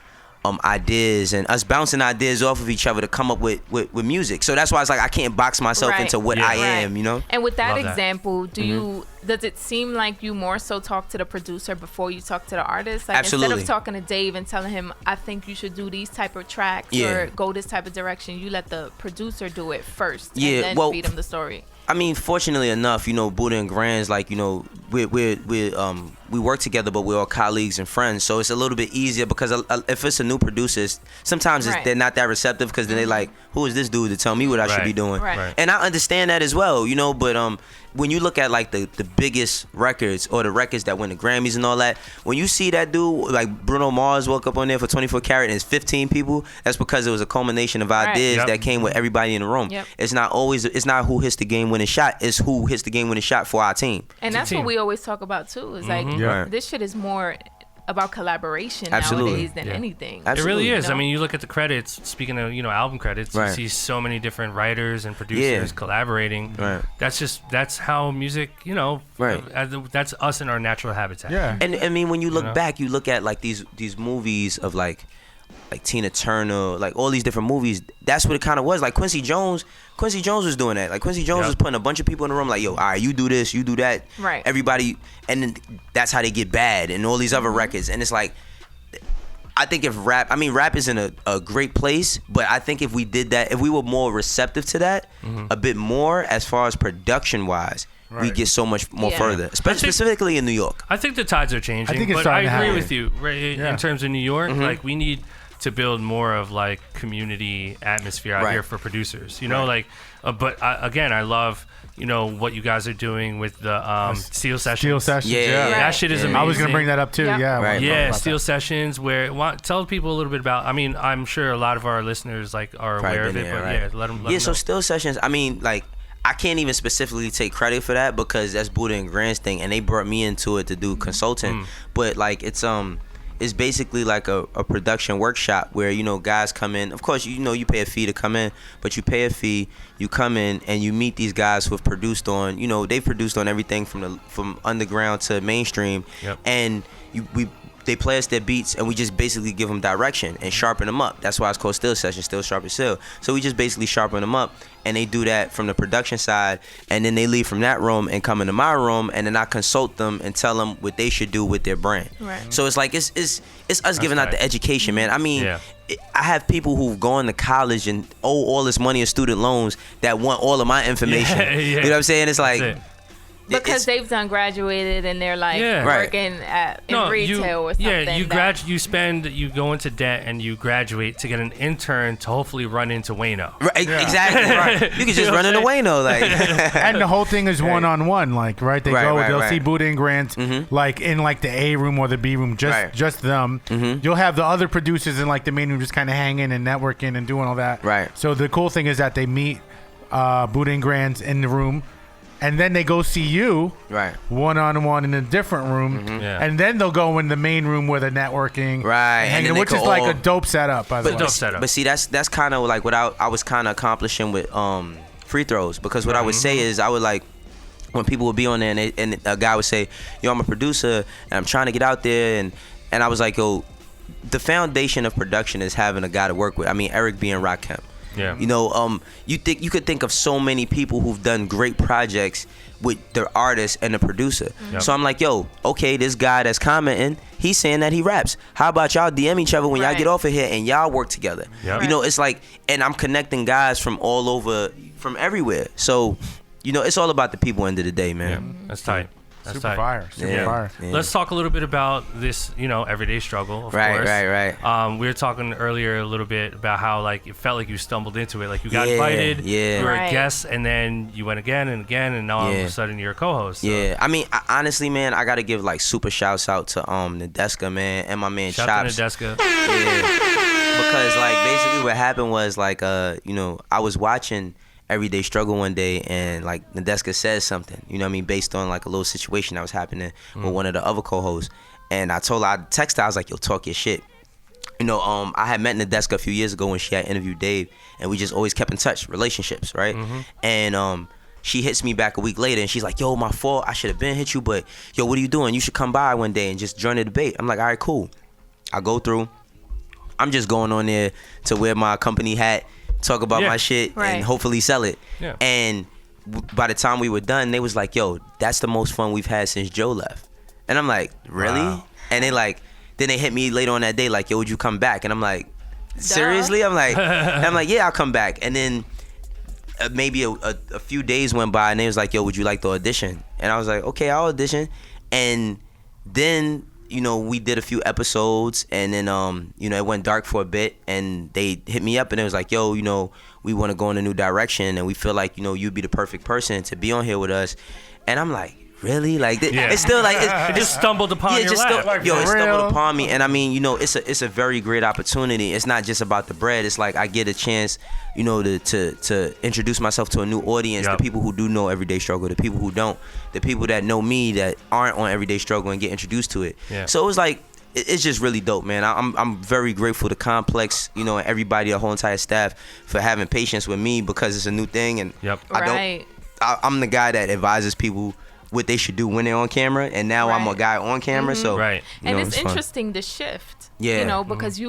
[SPEAKER 4] ideas and us bouncing ideas off of each other to come up with music. So that's why it's like I can't box myself into what I am, you know?
[SPEAKER 3] And with that
[SPEAKER 1] Love that.
[SPEAKER 3] example, does it seem like you more so talk to the producer before you talk to the artist? Like,
[SPEAKER 4] Absolutely.
[SPEAKER 3] instead of talking to Dave and telling him, I think you should do these type of tracks or go this type of direction, you let the producer do it first and then feed him the story.
[SPEAKER 4] I mean, fortunately enough, you know, Buddha and Granz, like, you know, we work together, but we're all colleagues and friends. So it's a little bit easier because if it's a new producer, sometimes they're not that receptive because then they like, who is this dude to tell me what I should be doing?
[SPEAKER 3] Right.
[SPEAKER 4] And I understand that as well, you know, but when you look at like the biggest records or the records that win the Grammys and all that, when you see that dude like Bruno Mars woke up on there for 24 Karat and it's 15 people, that's because it was a culmination of ideas that came with everybody in the room. It's not who hits the game winning shot, it's who hits the game winning shot for our team.
[SPEAKER 3] And that's what we always talk about too, is like this shit is more about collaboration nowadays than anything.
[SPEAKER 4] Absolutely.
[SPEAKER 1] It really is.
[SPEAKER 3] You know?
[SPEAKER 1] I mean, you look at the credits. Speaking of, you know, album credits, you see so many different writers and producers collaborating.
[SPEAKER 4] Right.
[SPEAKER 1] That's how music, you know.
[SPEAKER 4] Right.
[SPEAKER 1] That's us in our natural habitat.
[SPEAKER 2] Yeah.
[SPEAKER 4] And I mean, when you look back, you look at like these movies of like Tina Turner, like all these different movies. That's what it kind of was. Like Quincy Jones was doing that. Like Quincy Jones was putting a bunch of people in the room. Like, yo, all right, you do this, you do that.
[SPEAKER 3] Right.
[SPEAKER 4] Everybody, and then that's how they get bad and all these other records. And it's like, I think if rap is in a great place, but I think if we did that, if we were more receptive to that, a bit more as far as production wise, we get so much more further, specifically in New York.
[SPEAKER 1] I think the tides are changing.
[SPEAKER 2] I think it's
[SPEAKER 1] but I
[SPEAKER 2] starting to
[SPEAKER 1] agree
[SPEAKER 2] happen.
[SPEAKER 1] with you. Right, in terms of New York, like we need to build more of like community atmosphere out here for producers. You know, like, but again, I love, you know, what you guys are doing with the Steel Sessions.
[SPEAKER 2] Steel Sessions, yeah.
[SPEAKER 1] That shit is amazing.
[SPEAKER 2] I was gonna bring that up too.
[SPEAKER 3] Yep.
[SPEAKER 2] Yeah,
[SPEAKER 4] Right.
[SPEAKER 1] Yeah, Steel Sessions. Where tell people a little bit about. I mean, I'm sure a lot of our listeners like are aware of it, but let them.
[SPEAKER 4] So Steel Sessions. I mean, like, I can't even specifically take credit for that because that's Buddha and Grant's thing, and they brought me into it to do consulting. But like, it's basically like a production workshop where, you know, guys come in. Of course, you know, you pay a fee to come in, but you pay a fee, you come in and you meet these guys who have produced on, you know, they've produced on everything from underground to mainstream. And they play us their beats and we just basically give them direction and sharpen them up. That's why it's called Steel Session, Still Sharp as Steel. So we just basically sharpen them up, and they do that from the production side, and then they leave from that room and come into my room, and then I consult them and tell them what they should do with their brand.
[SPEAKER 3] Right.
[SPEAKER 4] So it's like it's us giving out the education, man. I mean, I have people who've gone to college and owe all this money in student loans that want all of my information. You know what I'm saying? It's like,
[SPEAKER 3] Because they've done graduated and they're like working in retail or something.
[SPEAKER 1] Yeah, you go into debt and you graduate to get an intern to hopefully run into Wayno.
[SPEAKER 4] Right, exactly. Right. You can just run into Wayno, like.
[SPEAKER 2] And the whole thing is one-on-one, like They they'll see Buddha and Granz like in like the A room or the B room, just them. You'll have the other producers in like the main room just kind of hanging and networking and doing all that.
[SPEAKER 4] Right.
[SPEAKER 2] So the cool thing is that they meet Buddha and Granz in the room. And then they go see you, one-on-one in a different room, and then they'll go in the main room where they're networking, which is like a dope setup, by the way.
[SPEAKER 4] But see, that's kind of like what I was kind of accomplishing with free throws, because what I would say is I would like when people would be on there and a guy would say, "Yo, I'm a producer and I'm trying to get out there," and I was like, "Yo, the foundation of production is having a guy to work with." I mean, Eric being Rakim.
[SPEAKER 1] Yeah.
[SPEAKER 4] You know, you could think of so many people who've done great projects with their artist and the producer. So I'm like, yo, okay, this guy that's commenting, he's saying that he raps. How about y'all DM each other when y'all get off of here and y'all work together? You know, it's like, and I'm connecting guys from all over, from everywhere. So, you know, it's all about the people end of the day, man.
[SPEAKER 1] Yeah, that's tight. That's
[SPEAKER 2] super fire. Super fire.
[SPEAKER 1] Yeah. Let's talk a little bit about this, everyday struggle, of course.
[SPEAKER 4] Right.
[SPEAKER 1] We were talking earlier a little bit about how, like, it felt like you stumbled into it. Like, you got invited, you were a guest, and then you went again and again, and now all of a sudden you're a co-host. So.
[SPEAKER 4] Yeah. I mean, honestly, man, I got to give, like, super shouts out to Nadeska, man, and my man Chops.
[SPEAKER 1] Shout out to Nadeska.
[SPEAKER 4] Yeah. Because, like, basically what happened was, like, I was watching Everyday Struggle one day, and like Nadeska says something, you know what I mean, based on like a little situation that was happening with one of the other co-hosts, and I texted her, I was like, yo, talk your shit. You know, I had met Nadeska a few years ago when she had interviewed Dave, and we just always kept in touch, relationships, right? And she hits me back a week later, and she's like, yo, my fault, I should have been hit you, but yo, what are you doing? You should come by one day and just join the debate. I'm like, all right, cool. I go through, I'm just going on there to wear my company hat, talk about my shit and hopefully sell it. And by the time we were done, they was like, yo, that's the most fun we've had since Joe left. And I'm like, really? Wow. And then they hit me later on that day like, yo, would you come back? And I'm like, seriously? I'm like, yeah, I'll come back. And then maybe a few days went by, and they was like, yo, would you like to audition? And I was like, okay, I'll audition. And then we did a few episodes, and then it went dark for a bit, and they hit me up and it was like, yo, we want to go in a new direction, and we feel like you'd be the perfect person to be on here with us. And I'm like, really? Like, it's still like
[SPEAKER 1] it just stumbled upon your lap.
[SPEAKER 4] It stumbled upon me, and I mean, it's a very great opportunity. It's not just about the bread. It's like I get a chance, to introduce myself to a new audience, the people who do know Everyday Struggle, the people who don't, the people that know me that aren't on Everyday Struggle, and get introduced to it. So it was like, it's just really dope, man. I'm very grateful to Complex, and everybody, the whole entire staff, for having patience with me, because it's a new thing, and I'm the guy that advises people what they should do when they're on camera, and now I'm a guy on camera, so
[SPEAKER 3] and it's interesting, the shift, because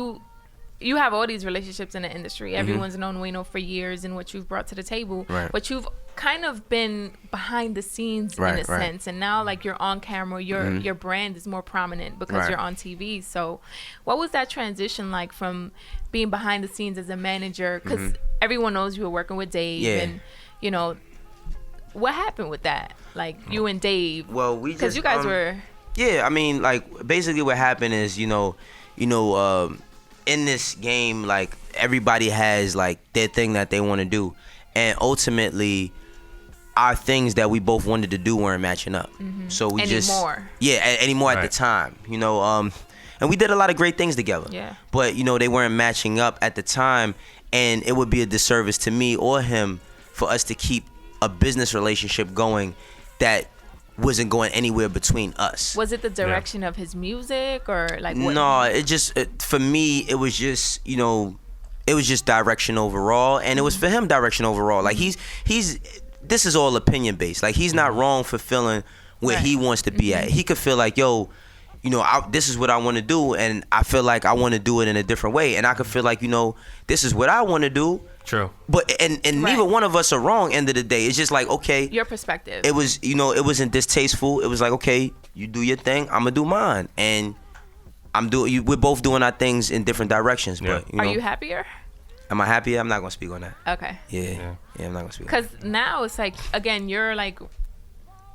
[SPEAKER 3] you have all these relationships in the industry. Everyone's known Wayno for years and what you've brought to the table, but you've kind of been behind the scenes in a sense, and now like you're on camera, your brand is more prominent because you're on TV. So what was that transition like from being behind the scenes as a manager, because everyone knows you were working with Dave, and what happened with that, like you and Dave?
[SPEAKER 4] Well, we
[SPEAKER 3] because you guys were
[SPEAKER 4] I mean, like, basically what happened is in this game, like, everybody has like their thing that they want to do, and ultimately our things that we both wanted to do weren't matching up. So we anymore at the time, and we did a lot of great things together, but they weren't matching up at the time, and it would be a disservice to me or him for us to keep a business relationship going that wasn't going anywhere between us.
[SPEAKER 3] Was it the direction of his music, or like what?
[SPEAKER 4] No, for me it was just it was just direction overall, and it was for him direction overall. Like he's this is all opinion based. Like, he's not wrong for feeling where he wants to be at. He could feel like, yo, this is what I want to do, and I feel like I want to do it in a different way, and I could feel like, this is what I want to do.
[SPEAKER 1] True.
[SPEAKER 4] But and neither one of us are wrong. End of the day, it's just like, okay,
[SPEAKER 3] your perspective.
[SPEAKER 4] It was it wasn't distasteful. It was like, okay, you do your thing, I'm gonna do mine, and we're both doing our things in different directions. But
[SPEAKER 3] are you happier?
[SPEAKER 4] Am I happier? I'm not gonna speak on that.
[SPEAKER 3] Okay.
[SPEAKER 4] Yeah, I'm not gonna speak.
[SPEAKER 3] Because now it's like, again, you're like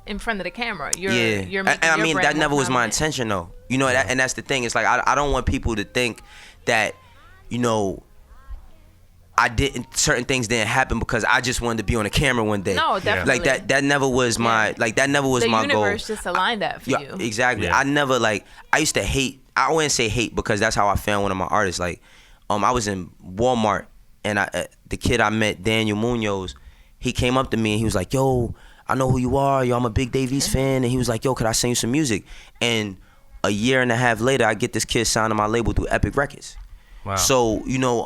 [SPEAKER 3] in front of the camera. You're
[SPEAKER 4] and
[SPEAKER 3] making
[SPEAKER 4] I
[SPEAKER 3] your
[SPEAKER 4] mean,
[SPEAKER 3] brand
[SPEAKER 4] that never
[SPEAKER 3] more
[SPEAKER 4] was my
[SPEAKER 3] prominent.
[SPEAKER 4] intention, though. You know, and that's the thing. It's like I don't want people to think that, you know, certain things didn't happen because I just wanted to be on the camera one day.
[SPEAKER 3] No, definitely.
[SPEAKER 4] Like that never was my my goal.
[SPEAKER 3] The universe just aligned that for you.
[SPEAKER 4] Exactly.
[SPEAKER 1] Yeah.
[SPEAKER 4] I never I used to hate. I wouldn't say hate because that's how I found one of my artists. Like, I was in Walmart and the kid I met, Daniel Munoz, he came up to me and he was like, "Yo, I know who you are. Yo, I'm a big Dave East fan." And he was like, "Yo, could I sing you some music?" And a year and a half later, I get this kid signed to my label through Epic Records.
[SPEAKER 1] Wow.
[SPEAKER 4] So, you know,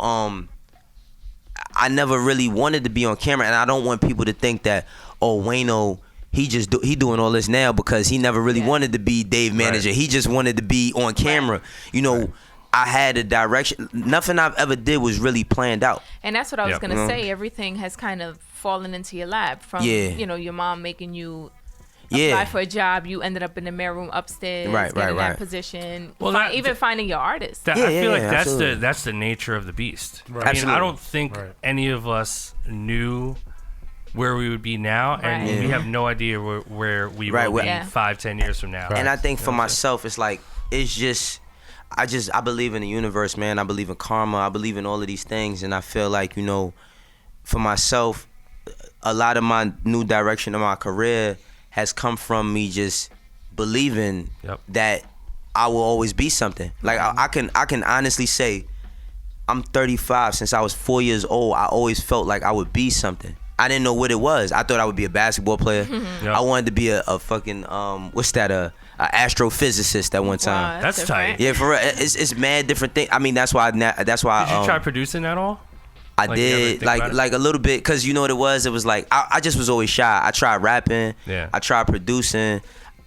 [SPEAKER 4] I never really wanted to be on camera, and I don't want people to think that, oh, Wayno, he doing all this now because he never really wanted to be Dave manager.
[SPEAKER 1] Right.
[SPEAKER 4] He just wanted to be on camera. You know, I had a direction. Nothing I've ever did was really planned out.
[SPEAKER 3] And that's what I was
[SPEAKER 1] Yep.
[SPEAKER 3] gonna say. Everything has kind of fallen into your lap from you know, your mom making you apply for a job. You ended up in the mailroom upstairs, getting that position.
[SPEAKER 1] Well,
[SPEAKER 3] Even finding your artist.
[SPEAKER 1] I feel like
[SPEAKER 4] absolutely.
[SPEAKER 1] that's the nature of the beast.
[SPEAKER 2] Right.
[SPEAKER 1] I mean,
[SPEAKER 4] Absolutely.
[SPEAKER 1] I don't think any of us knew where we would be now, and
[SPEAKER 3] Right.
[SPEAKER 1] we have no idea where we
[SPEAKER 4] Right,
[SPEAKER 1] will be
[SPEAKER 3] Yeah.
[SPEAKER 1] 5-10 years from now.
[SPEAKER 4] And I think for myself, it's like, I believe in the universe, man. I believe in karma. I believe in all of these things. And I feel like, you know, for myself, a lot of my new direction of my career has come from me just believing that I will always be something. Like, I can honestly say, I'm 35. Since I was 4 years old, I always felt like I would be something. I didn't know what it was. I thought I would be a basketball player. I wanted to be a fucking a astrophysicist at one time.
[SPEAKER 3] Wow,
[SPEAKER 1] That's tight.
[SPEAKER 4] Yeah, for real. It's mad different thing. I mean, that's why.
[SPEAKER 1] Did you try producing at all?
[SPEAKER 4] I
[SPEAKER 1] Like, you ever
[SPEAKER 4] did
[SPEAKER 1] think about it?
[SPEAKER 4] like a little bit, cause you know what it was. It was like I just was always shy. I tried rapping.
[SPEAKER 1] Yeah.
[SPEAKER 4] I tried producing.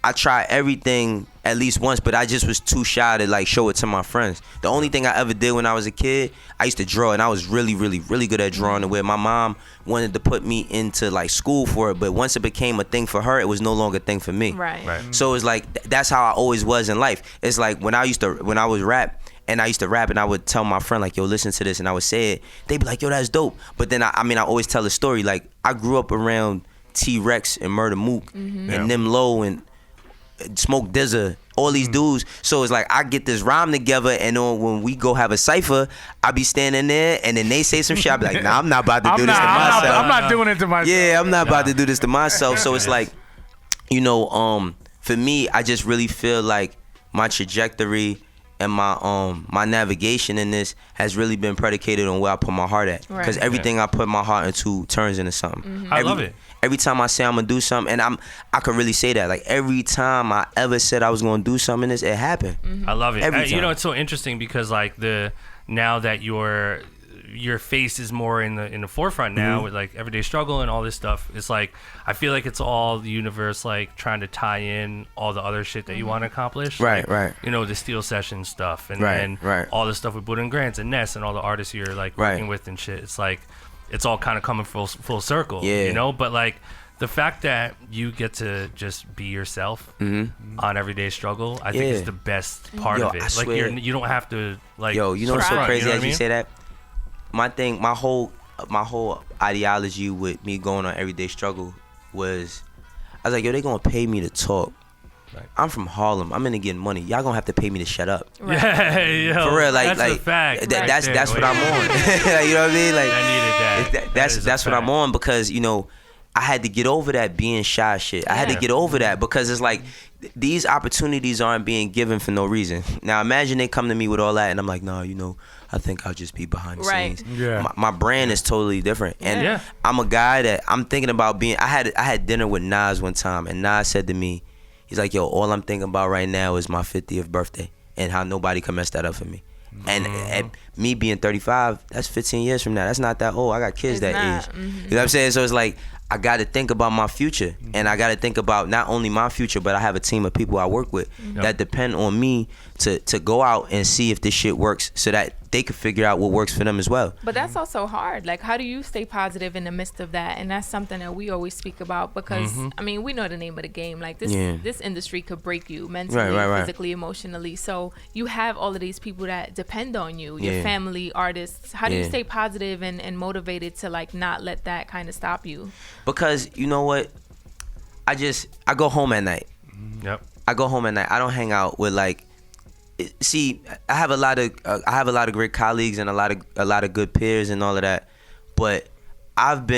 [SPEAKER 4] I tried everything at least once, but I just was too shy to like show it to my friends. The only thing I ever did when I was a kid, I used to draw, and I was really, really, really good at drawing. And where my mom wanted to put me into like school for it, but once it became a thing for her, it was no longer a thing for me.
[SPEAKER 3] Right.
[SPEAKER 4] So it's like that's how I always was in life. It's like when I was rap. And I used to rap, and I would tell my friend, like, yo, listen to this. And I would say it. They'd be like, yo, that's dope. But then, I always tell a story. Like, I grew up around T-Rex and Murder Mook and Nim Low and Smoke Dizza, all these dudes. So it's like, I get this rhyme together, and when we go have a cypher, I be standing there, and then they say some shit. I be like, nah, I'm not about to do this to myself.
[SPEAKER 2] I'm not doing it to myself.
[SPEAKER 4] Yeah, I'm not about to do this to myself. So it's like, you know, for me, I just really feel like my trajectory and my navigation in this has really been predicated on where I put my heart at.
[SPEAKER 3] Right.
[SPEAKER 4] Because everything I put my heart into turns into something.
[SPEAKER 1] I love it.
[SPEAKER 4] Every time I say I'm gonna do something, and I could really say that. Like, every time I ever said I was gonna do something in this, it happened.
[SPEAKER 1] I love it.
[SPEAKER 4] Every
[SPEAKER 1] You
[SPEAKER 4] time.
[SPEAKER 1] know, it's so interesting because like now that your face is more in the forefront now with like Everyday Struggle and all this stuff. It's like I feel like it's all the universe like trying to tie in all the other shit that you want to accomplish.
[SPEAKER 4] Right,
[SPEAKER 1] like,
[SPEAKER 4] right.
[SPEAKER 1] You know, the Steel Session stuff and
[SPEAKER 4] Right.
[SPEAKER 1] all the stuff with Buddha Granzon and Ness and all the artists you're like working with and shit. It's like it's all kind of coming full circle.
[SPEAKER 4] Yeah.
[SPEAKER 1] You know, but like the fact that you get to just be yourself on Everyday Struggle, I think is the best part
[SPEAKER 4] Yo,
[SPEAKER 1] of it.
[SPEAKER 4] I
[SPEAKER 1] Like
[SPEAKER 4] swear.
[SPEAKER 1] you don't have to like.
[SPEAKER 4] Yo, you know what's so
[SPEAKER 1] front,
[SPEAKER 4] crazy
[SPEAKER 1] you know
[SPEAKER 4] as
[SPEAKER 1] what I
[SPEAKER 4] you
[SPEAKER 1] mean?
[SPEAKER 4] say that? My whole ideology with me going on Everyday Struggle was, I was like, yo, they gonna pay me to talk.
[SPEAKER 1] Right.
[SPEAKER 4] I'm from Harlem. I'm into getting money. Y'all gonna have to pay me to shut up.
[SPEAKER 1] Yeah, yo,
[SPEAKER 4] For real,
[SPEAKER 1] that's a fact.
[SPEAKER 4] that's
[SPEAKER 1] right
[SPEAKER 4] that's
[SPEAKER 1] there.
[SPEAKER 4] what I'm on. You know what I mean? Like,
[SPEAKER 1] I needed that.
[SPEAKER 4] that's what I'm on, because you know I had to get over that being shy shit. I had to get over that, because it's like these opportunities aren't being given for no reason. Now imagine they come to me with all that, and I'm like, no, you know, I think I'll just be behind the
[SPEAKER 3] Right.
[SPEAKER 4] scenes.
[SPEAKER 2] Yeah.
[SPEAKER 4] My brand is totally different, and
[SPEAKER 1] Yeah.
[SPEAKER 4] I'm a guy that I'm thinking about being. I had dinner with Nas one time, and Nas said to me, he's like, yo, all I'm thinking about right now is my 50th birthday and how nobody can mess that up for me. And at me being 35, that's 15 years from now. That's not that old. I got kids
[SPEAKER 3] It's
[SPEAKER 4] that
[SPEAKER 3] not.
[SPEAKER 4] age. You know what I'm saying? So it's like, I got to think about my future, and I got to think about not only my future, but I have a team of people I work with that depend on me to go out and see if this shit works, so that they can figure out what works for them as well.
[SPEAKER 3] But that's also hard. Like, how do you stay positive in the midst of that? And that's something that we always speak about, because I mean, we know the name of the game. Like, this industry could break you mentally,
[SPEAKER 4] Right.
[SPEAKER 3] physically, emotionally. So you have all of these people that depend on you, your family, artists. How do you stay positive and motivated to like not let that kind of stop you?
[SPEAKER 4] Because you know what, I go home at night.
[SPEAKER 1] Yep.
[SPEAKER 4] I go home at night. I don't hang out with like. See, I have a lot of great colleagues and a lot of good peers and all of that, but I've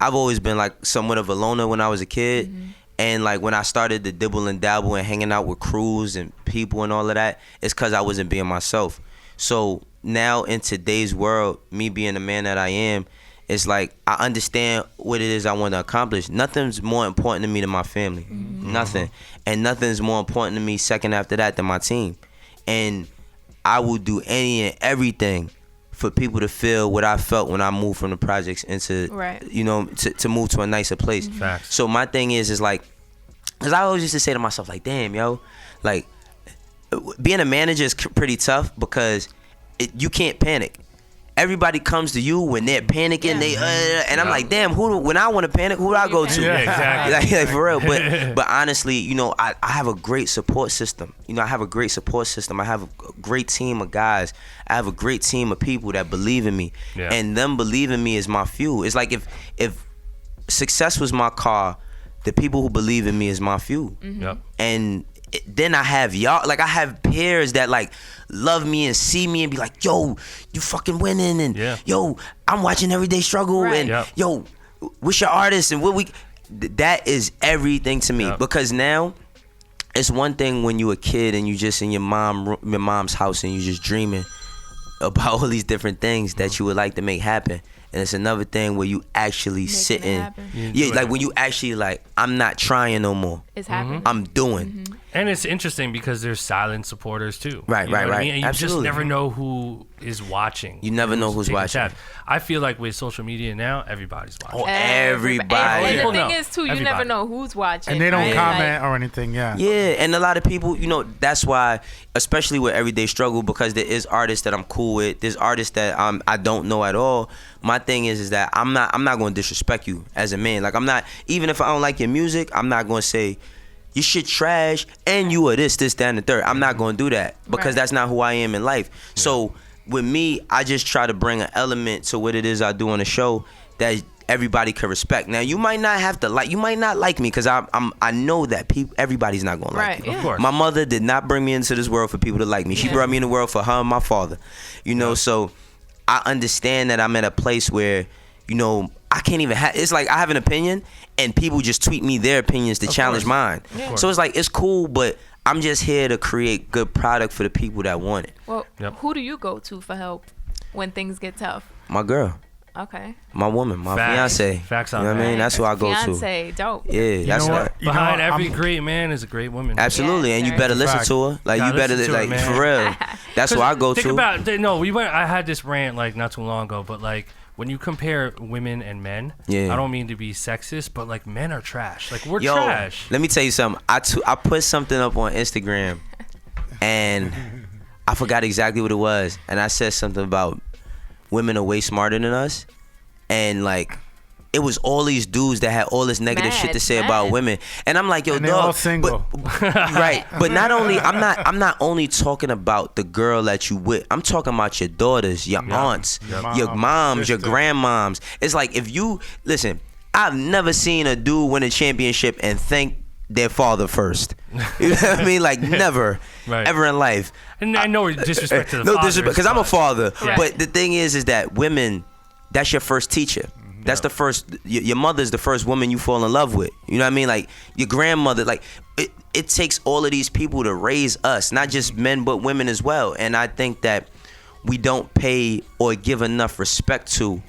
[SPEAKER 4] always been like somewhat of a loner when I was a kid. And like when I started to dibble and dabble and hanging out with crews and people and all of that, it's because I wasn't being myself. So now in today's world, me being the man that I am, it's like I understand what it is I want to accomplish. Nothing's more important to me than my family. Nothing. And nothing's more important to me second after that than my team. And I will do any and everything for people to feel what I felt when I moved from the projects into, to move to a nicer place.
[SPEAKER 1] Facts.
[SPEAKER 4] So my thing is like, because I always used to say to myself, like, damn, yo, like, being a manager is pretty tough because you can't panic. Everybody comes to you when they're panicking. And I'm like, damn, when I want to panic, who do I go to?
[SPEAKER 1] Yeah, exactly.
[SPEAKER 4] like for real. But honestly, I have a great support system. I have a great support system. I have a great team of guys. I have a great team of people that believe in me. Yeah. And them believing me is my fuel. It's like if success was my car, the people who believe in me is my fuel.
[SPEAKER 1] Yep.
[SPEAKER 4] And then I have y'all, like I have peers that like love me and see me and be like, yo, you fucking winning, and yo, I'm watching Everyday Struggle, and yo, what's your artist, and that is everything to me. Because now it's one thing when you a kid and you just in your mom's house and you just dreaming about all these different things that you would like to make happen. And it's another thing where you actually sitting, like when you actually like, I'm not trying no more.
[SPEAKER 3] It's happening.
[SPEAKER 4] I'm doing.
[SPEAKER 1] And it's interesting because there's silent supporters too.
[SPEAKER 4] Right.
[SPEAKER 1] I mean? And you just never know who is watching.
[SPEAKER 4] You never know who's watching.
[SPEAKER 1] I feel like with social media now, everybody's watching.
[SPEAKER 4] Oh, everybody.
[SPEAKER 3] And the thing is too, you never know who's watching.
[SPEAKER 2] And they don't comment or anything,
[SPEAKER 4] Yeah, and a lot of people, that's why, especially with Everyday Struggle, because there is artists that I'm cool with. There's artists that I don't know at all. My thing is that I'm not going to disrespect you as a man. Like I'm not, even if I don't like your music, I'm not going to say your shit trash and you are this, that, and the third. I'm not going to do that because that's not who I am in life. Yeah. So with me, I just try to bring an element to what it is I do on the show that everybody can respect. Now you might not have to like, you might not like me because I know that everybody's not going to like me.
[SPEAKER 1] Of course.
[SPEAKER 4] My mother did not bring me into this world for people to like me. She brought me in the world for her and my father. So I understand that I'm at a place where, I can't even it's like I have an opinion and people just tweet me their opinions to challenge mine. Yeah. So it's like, it's cool, but I'm just here to create good product for the people that want it.
[SPEAKER 3] Well, who do you go to for help when things get tough?
[SPEAKER 4] My girl.
[SPEAKER 3] Okay.
[SPEAKER 4] My woman, my fiance.
[SPEAKER 1] Facts on
[SPEAKER 4] that. You know what I mean? That's who I go to.
[SPEAKER 3] Fiance, dope.
[SPEAKER 4] Yeah, that's what.
[SPEAKER 1] Behind every great man is a great woman.
[SPEAKER 4] Absolutely, and you better listen to her. Like you better, like for real. That's who I go to.
[SPEAKER 1] Think about I had this rant like not too long ago, but like when you compare women and men, I don't mean to be sexist, but like men are trash. Like we're trash.
[SPEAKER 4] Let me tell you something. I put something up on Instagram, and I forgot exactly what it was, and I said something about women are way smarter than us, and like it was all these dudes that had all this negative shit to say about women, and I'm like, yo,
[SPEAKER 2] and they're all single.
[SPEAKER 4] Right, but not only I'm not only talking about the girl that you with. I'm talking about your daughters, your aunts, your moms, your grandmoms. It's like, if you listen, I've never seen a dude win a championship and thank their father first. You know what I mean? Like never, ever in life.
[SPEAKER 1] And I know disrespect to the father.
[SPEAKER 4] No disrespect, because I'm a father. But the thing is that women, that's your first teacher. That's the first. Your mother's the first woman you fall in love with. You know what I mean? Like your grandmother. Like it takes all of these people to raise us, not just men but women as well. And I think that we don't pay or give enough respect to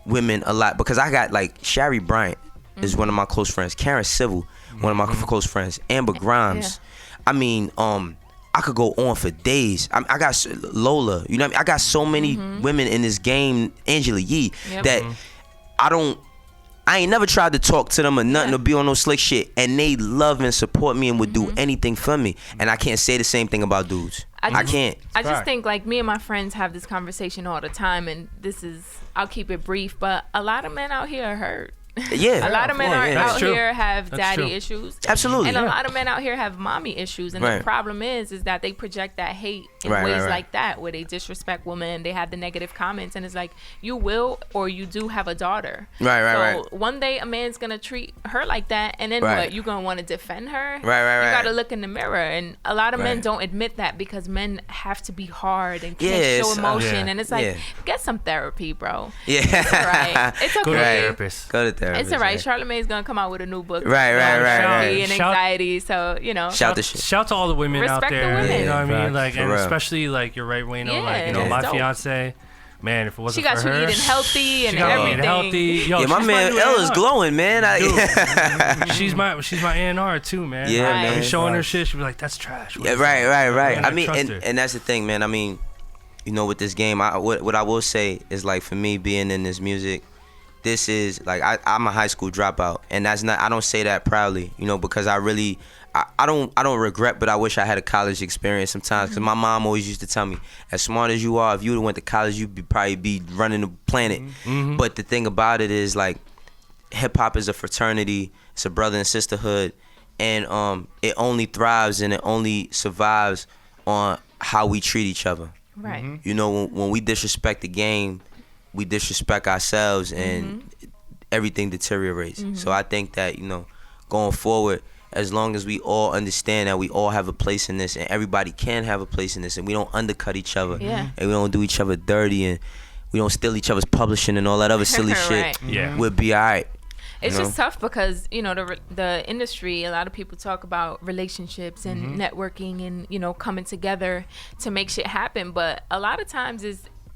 [SPEAKER 4] women a lot, because I got like Shari Bryant is one of my close friends. Karen Civil, one of my close friends. Amber Grimes. I mean, I could go on for days. I got Lola. You know what I mean? I got so many women in this game. Angela Yee that. I ain't never tried to talk to them or nothing or be on no slick shit, and they love and support me and would do anything for me. And I can't say the same thing about dudes. I can't.
[SPEAKER 3] I just think like me and my friends have this conversation all the time, and I'll keep it brief, but a lot of men out here are hurt.
[SPEAKER 4] Yeah.
[SPEAKER 3] A lot of men out
[SPEAKER 1] true.
[SPEAKER 3] here have
[SPEAKER 1] That's
[SPEAKER 3] daddy
[SPEAKER 1] true.
[SPEAKER 3] issues.
[SPEAKER 4] Absolutely.
[SPEAKER 3] And a lot of men out here have mommy issues. And
[SPEAKER 4] Right.
[SPEAKER 3] the problem is that they project that hate in
[SPEAKER 4] Right,
[SPEAKER 3] ways
[SPEAKER 4] right, right.
[SPEAKER 3] like that, where they disrespect women, they have the negative comments, and it's like, you will or you do have a daughter.
[SPEAKER 4] Right.
[SPEAKER 3] So one day a man's gonna treat her like that, and then
[SPEAKER 4] Right.
[SPEAKER 3] what? You gonna want to defend her?
[SPEAKER 4] Right.
[SPEAKER 3] You gotta look in the mirror, and a lot of men
[SPEAKER 4] Right.
[SPEAKER 3] don't admit that because men have to be hard and can't
[SPEAKER 4] Yeah,
[SPEAKER 3] show
[SPEAKER 4] it's,
[SPEAKER 3] emotion,
[SPEAKER 1] yeah.
[SPEAKER 3] and it's like,
[SPEAKER 4] Yeah.
[SPEAKER 3] get some therapy, bro.
[SPEAKER 4] Yeah.
[SPEAKER 3] It's all right. It's okay.
[SPEAKER 1] Go to
[SPEAKER 4] Right.
[SPEAKER 1] therapist.
[SPEAKER 4] Go to therapy.
[SPEAKER 3] It's all right. Charlamagne's gonna come out with a new book.
[SPEAKER 4] Right.
[SPEAKER 3] And
[SPEAKER 1] Shout-
[SPEAKER 3] anxiety. So
[SPEAKER 4] Shout the shit.
[SPEAKER 1] Shout to all the women out
[SPEAKER 3] Respect the
[SPEAKER 1] there.
[SPEAKER 3] women.
[SPEAKER 1] You know what I mean?
[SPEAKER 2] Facts.
[SPEAKER 1] Like,
[SPEAKER 4] For
[SPEAKER 1] and
[SPEAKER 4] real.
[SPEAKER 1] especially like you're right, Wayno.
[SPEAKER 3] Yeah,
[SPEAKER 1] Like, you know,
[SPEAKER 3] it's
[SPEAKER 1] my
[SPEAKER 3] dope.
[SPEAKER 1] fiance. Man, if it
[SPEAKER 3] she
[SPEAKER 1] wasn't
[SPEAKER 3] got
[SPEAKER 1] for
[SPEAKER 3] you
[SPEAKER 1] her,
[SPEAKER 3] eating healthy and
[SPEAKER 1] she got me
[SPEAKER 3] everything.
[SPEAKER 1] eating healthy. Yo,
[SPEAKER 4] Yeah, my
[SPEAKER 1] she's
[SPEAKER 4] man
[SPEAKER 1] new
[SPEAKER 4] L is
[SPEAKER 1] A&R.
[SPEAKER 4] glowing, man.
[SPEAKER 1] Dude, she's my A&R too, man.
[SPEAKER 4] Yeah,
[SPEAKER 1] Like,
[SPEAKER 4] man.
[SPEAKER 1] I be showing her shit. She be like, "That's trash."
[SPEAKER 4] Yeah, right.
[SPEAKER 1] Yeah,
[SPEAKER 4] I mean,
[SPEAKER 1] trust her.
[SPEAKER 4] and that's the thing, man. I mean, you know, with this game, what I will say is, like, for me being in this music, this is like I'm a high school dropout, and that's not. I don't say that proudly, you know, because I really. I don't regret, but I wish I had a college experience sometimes, because my mom always used to tell me, as smart as you are, if you would've went to college, you'd probably be running the planet. But the thing about it is, like, hip hop is a fraternity, it's a brother and sisterhood, and it only thrives and it only survives on how we treat each other.
[SPEAKER 3] Right.
[SPEAKER 4] You know, when we disrespect the game, we disrespect ourselves, and everything deteriorates. So I think that, you know, going forward, as long as we all understand that we all have a place in this, and everybody can have a place in this, and we don't undercut each other,
[SPEAKER 3] Yeah.
[SPEAKER 4] and we don't do each other dirty, and we don't steal each other's publishing and all that other silly shit,
[SPEAKER 3] Right.
[SPEAKER 1] Yeah.
[SPEAKER 4] we'll be all right.
[SPEAKER 3] It's
[SPEAKER 4] You
[SPEAKER 3] just tough because, you know, the industry, a lot of people talk about relationships and networking and, you know, coming together to make shit happen. But a lot of times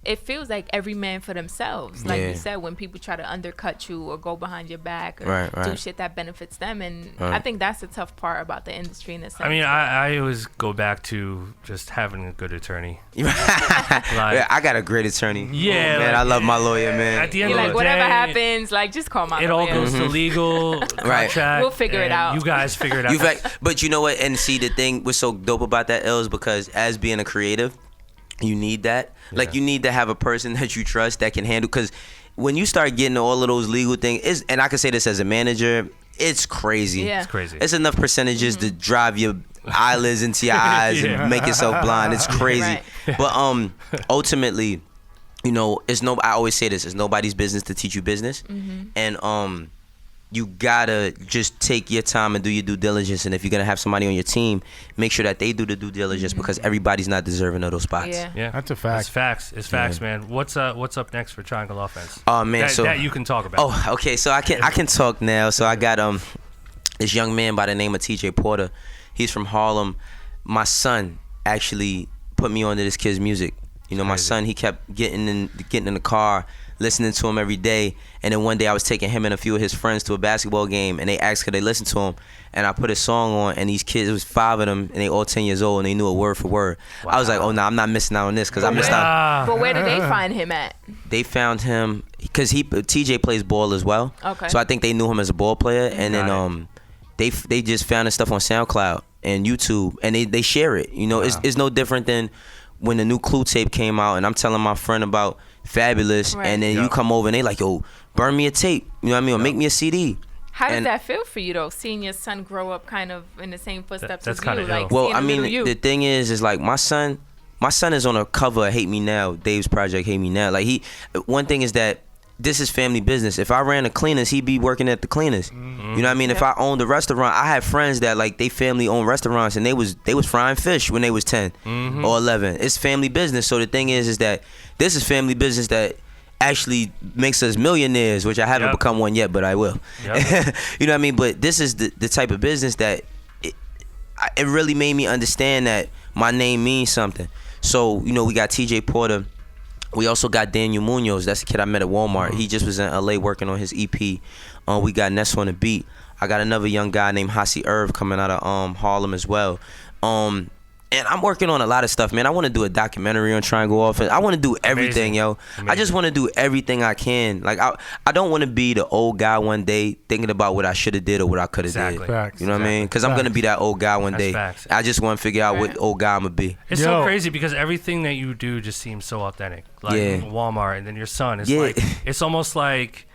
[SPEAKER 3] it feels like every man for themselves. Like
[SPEAKER 4] Yeah.
[SPEAKER 3] you said, when people try to undercut you or go behind your back or
[SPEAKER 4] Right,
[SPEAKER 3] do
[SPEAKER 4] right.
[SPEAKER 3] shit that benefits them. And
[SPEAKER 4] Right.
[SPEAKER 3] I think that's the tough part about the industry in a sense.
[SPEAKER 1] I mean, I always go back to just having a good attorney. Like,
[SPEAKER 4] Yeah, I got a great attorney.
[SPEAKER 1] Yeah,
[SPEAKER 4] man,
[SPEAKER 1] like,
[SPEAKER 4] I love my lawyer, man.
[SPEAKER 1] at the end
[SPEAKER 3] You're
[SPEAKER 1] of
[SPEAKER 3] like,
[SPEAKER 1] the
[SPEAKER 3] whatever
[SPEAKER 1] day,
[SPEAKER 3] happens, like, just call my
[SPEAKER 1] it all
[SPEAKER 3] lawyer.
[SPEAKER 1] goes to legal contract.
[SPEAKER 3] We'll figure it
[SPEAKER 1] and
[SPEAKER 3] out.
[SPEAKER 1] You guys figure it out.
[SPEAKER 4] You fact, but you know what? And see, the thing was so dope about that, L, is because as being a creative, you need that. Like, you need to have a person that you trust that can handle. Because when you start getting all of those legal things, and I can say this as a manager, it's crazy.
[SPEAKER 3] Yeah.
[SPEAKER 1] It's crazy.
[SPEAKER 4] It's enough percentages to drive your eyelids into your eyes
[SPEAKER 1] Yeah.
[SPEAKER 4] and make yourself blind. It's crazy.
[SPEAKER 3] Right.
[SPEAKER 4] But ultimately, you know, I always say this: it's nobody's business to teach you business, and you gotta just take your time and do your due diligence. And if you're gonna have somebody on your team, make sure that they do the due diligence, because everybody's not deserving of those spots.
[SPEAKER 3] Yeah.
[SPEAKER 1] Yeah,
[SPEAKER 2] That's a fact.
[SPEAKER 1] It's facts. It's facts, man. What's up next for Triangle Offense?
[SPEAKER 4] Oh man,
[SPEAKER 1] that you can talk about.
[SPEAKER 4] Oh, okay. So I can talk now. So I got this young man by the name of TJ Porter. He's from Harlem. My son actually put me onto this kid's music. You know, my son, he kept getting in the car, listening to him every day. And then one day I was taking him and a few of his friends to a basketball game, and they asked could they listen to him. And I put a song on, and these kids, it was 5 of them, and they all 10 years old, and they knew it word for word. I was like, oh no, I'm not missing out on this, because I missed out.
[SPEAKER 3] But where did they find him at?
[SPEAKER 4] They found him because TJ plays ball as well.
[SPEAKER 3] Okay.
[SPEAKER 4] So I think they knew him as a ball player, and
[SPEAKER 1] Got
[SPEAKER 4] then they just found his stuff on SoundCloud and YouTube, and they share it. You know, it's no different than when the new Clue tape came out, and I'm telling my friend about Fabulous,
[SPEAKER 3] Right.
[SPEAKER 4] and then you come over and they like, yo, burn me a tape. You know what I mean? Or make me a CD.
[SPEAKER 3] How does
[SPEAKER 4] And-
[SPEAKER 3] that feel for you though, seeing your son grow up kind of in the same footsteps
[SPEAKER 1] that's
[SPEAKER 3] as
[SPEAKER 1] kinda
[SPEAKER 3] you?
[SPEAKER 1] ill.
[SPEAKER 3] Like,
[SPEAKER 4] Well,
[SPEAKER 3] seeing
[SPEAKER 4] I
[SPEAKER 3] a little
[SPEAKER 4] mean,
[SPEAKER 3] you.
[SPEAKER 4] the thing is like my son is on a cover of Hate Me Now, Dave's project Hate Me Now. Like one thing is that this is family business. If I ran a cleaners, he'd be working at the cleaners. You know what I mean? If I owned a restaurant, I had friends that like they family owned restaurants, and they was frying fish when they was 10 or 11. It's family business. So the thing is that this is family business that actually makes us millionaires, which I haven't
[SPEAKER 1] Yep.
[SPEAKER 4] become one yet, but I will.
[SPEAKER 1] Yep.
[SPEAKER 4] You know what I mean? But this is the type of business that it really made me understand that my name means something. So, you know, we got TJ Porter. We also got Daniel Munoz. That's the kid I met at Walmart. He just was in LA working on his EP. We got Ness on the beat. I got another young guy named Hasi Irv coming out of Harlem as well. And I'm working on a lot of stuff, man. I want to do a documentary on Triangle Offense. I want to do everything, yo. I just want to do everything I can. Like I don't want to be the old guy one day thinking about what I should have did or what I could have
[SPEAKER 1] Exactly.
[SPEAKER 4] did.
[SPEAKER 2] Facts.
[SPEAKER 4] You know what I mean? Because I'm gonna be that old guy one
[SPEAKER 1] That's
[SPEAKER 4] day.
[SPEAKER 1] facts.
[SPEAKER 4] I just want to figure out what old guy I'm gonna be.
[SPEAKER 1] It's
[SPEAKER 2] Yo.
[SPEAKER 1] so crazy because everything that you do just seems so authentic. Like
[SPEAKER 4] Yeah.
[SPEAKER 1] Walmart and then your son. It's
[SPEAKER 4] Yeah.
[SPEAKER 1] like it's almost like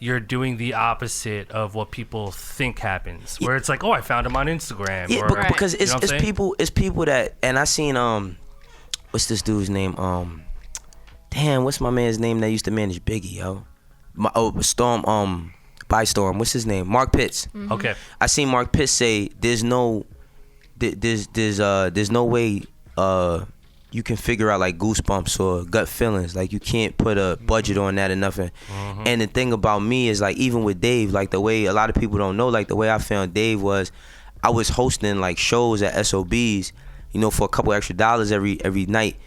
[SPEAKER 1] you're doing the opposite of what people think happens. Where it's like, oh, I found him on Instagram.
[SPEAKER 4] Yeah,
[SPEAKER 1] or,
[SPEAKER 4] because it's,
[SPEAKER 1] you know what I'm saying?
[SPEAKER 4] it's people that, and I seen what's this dude's name? Damn, what's my man's name that used to manage Biggie, yo? Storm, by Storm. What's his name? Mark Pitts.
[SPEAKER 3] Mm-hmm.
[SPEAKER 1] Okay.
[SPEAKER 4] I seen Mark Pitts say there's no way you can figure out like goosebumps or gut feelings. Like you can't put a budget on that or nothing.
[SPEAKER 1] Mm-hmm.
[SPEAKER 4] And the thing about me is like even with Dave, like the way a lot of people don't know, like the way I found Dave was I was hosting like shows at SOBs, you know, for a couple extra dollars every night.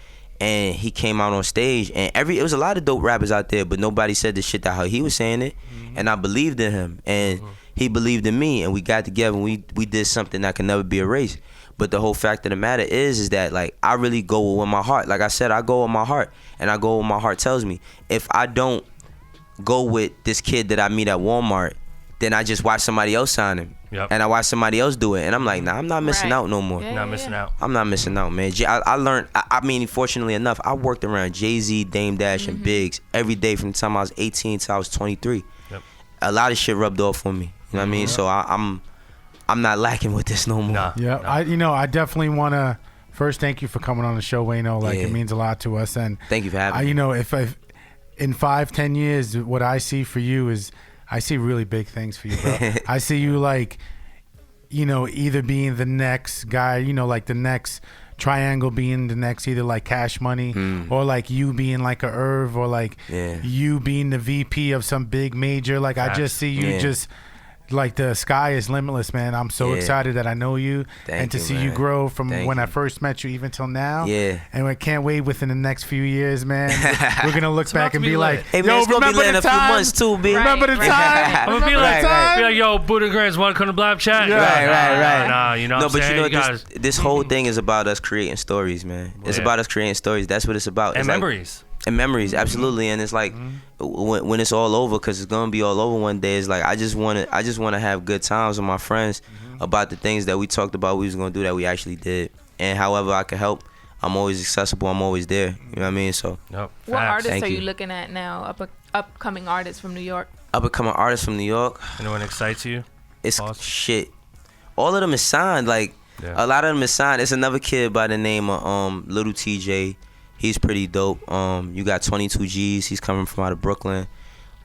[SPEAKER 4] And he came out on stage, and it was a lot of dope rappers out there, but nobody said the shit that how he was saying it. Mm-hmm. And I believed in him, and he believed in me, and we got together and we did something that can never be erased. But the whole fact of the matter is that like I really go with my heart. Like I said, I go with my heart, and I go with my heart tells me. If I don't go with this kid that I meet at Walmart, then I just watch somebody else sign him.
[SPEAKER 1] Yep.
[SPEAKER 4] And I watch somebody else do it, and I'm like, nah, I'm not missing out no more.
[SPEAKER 1] Not missing out.
[SPEAKER 4] I'm not missing out, man. I learned, I mean, fortunately enough, I worked around Jay-Z, Dame Dash, and Biggs every day from the time I was 18 till I was 23.
[SPEAKER 1] Yep.
[SPEAKER 4] A lot of shit rubbed off on me. You know what I mean? So I'm not lacking with this no more.
[SPEAKER 1] Nah.
[SPEAKER 2] Yeah, I definitely want to first thank you for coming on the show, Wayno. Like it means a lot to us, and
[SPEAKER 4] thank you for having me.
[SPEAKER 2] You know, if in 5-10 years, what I see for you is I see really big things for you, bro. I see you like, you know, either being the next guy, you know, like the next Triangle being the next either like Cash Money or like you being like a Irv or like you being the VP of some big major. Like I just see you just like the sky is limitless, man. I'm so excited that I know you and to see you grow from when I first met you even till now. Yeah. And I can't wait within the next few years, man. We're gonna look back and be like,
[SPEAKER 4] hey, man, it's gonna be lit in a few months too, B.
[SPEAKER 2] Remember the time?
[SPEAKER 1] I'm gonna be like, yo, Buddha Granzon, want to come to BLAPCHAT?
[SPEAKER 4] Right.
[SPEAKER 1] Nah, you know what I'm saying?
[SPEAKER 4] No, but you know, this whole thing is about us creating stories, man. It's about us creating stories. That's what it's about.
[SPEAKER 1] And memories.
[SPEAKER 4] And memories, absolutely. And it's like when it's all over, because it's gonna be all over one day. It's like I just wanna have good times with my friends about the things that we talked about we was gonna do that we actually did. And however I can help, I'm always accessible. I'm always there. You know what I mean? So.
[SPEAKER 1] Yep.
[SPEAKER 3] What artists are you looking at now? Upcoming artists from New York.
[SPEAKER 4] Upcoming artists from New York.
[SPEAKER 1] Anyone excites you?
[SPEAKER 4] It's shit. All of them is signed. Like a lot of them is signed. It's another kid by the name of Little TJ. He's pretty dope. You got 22 G's. He's coming from out of Brooklyn.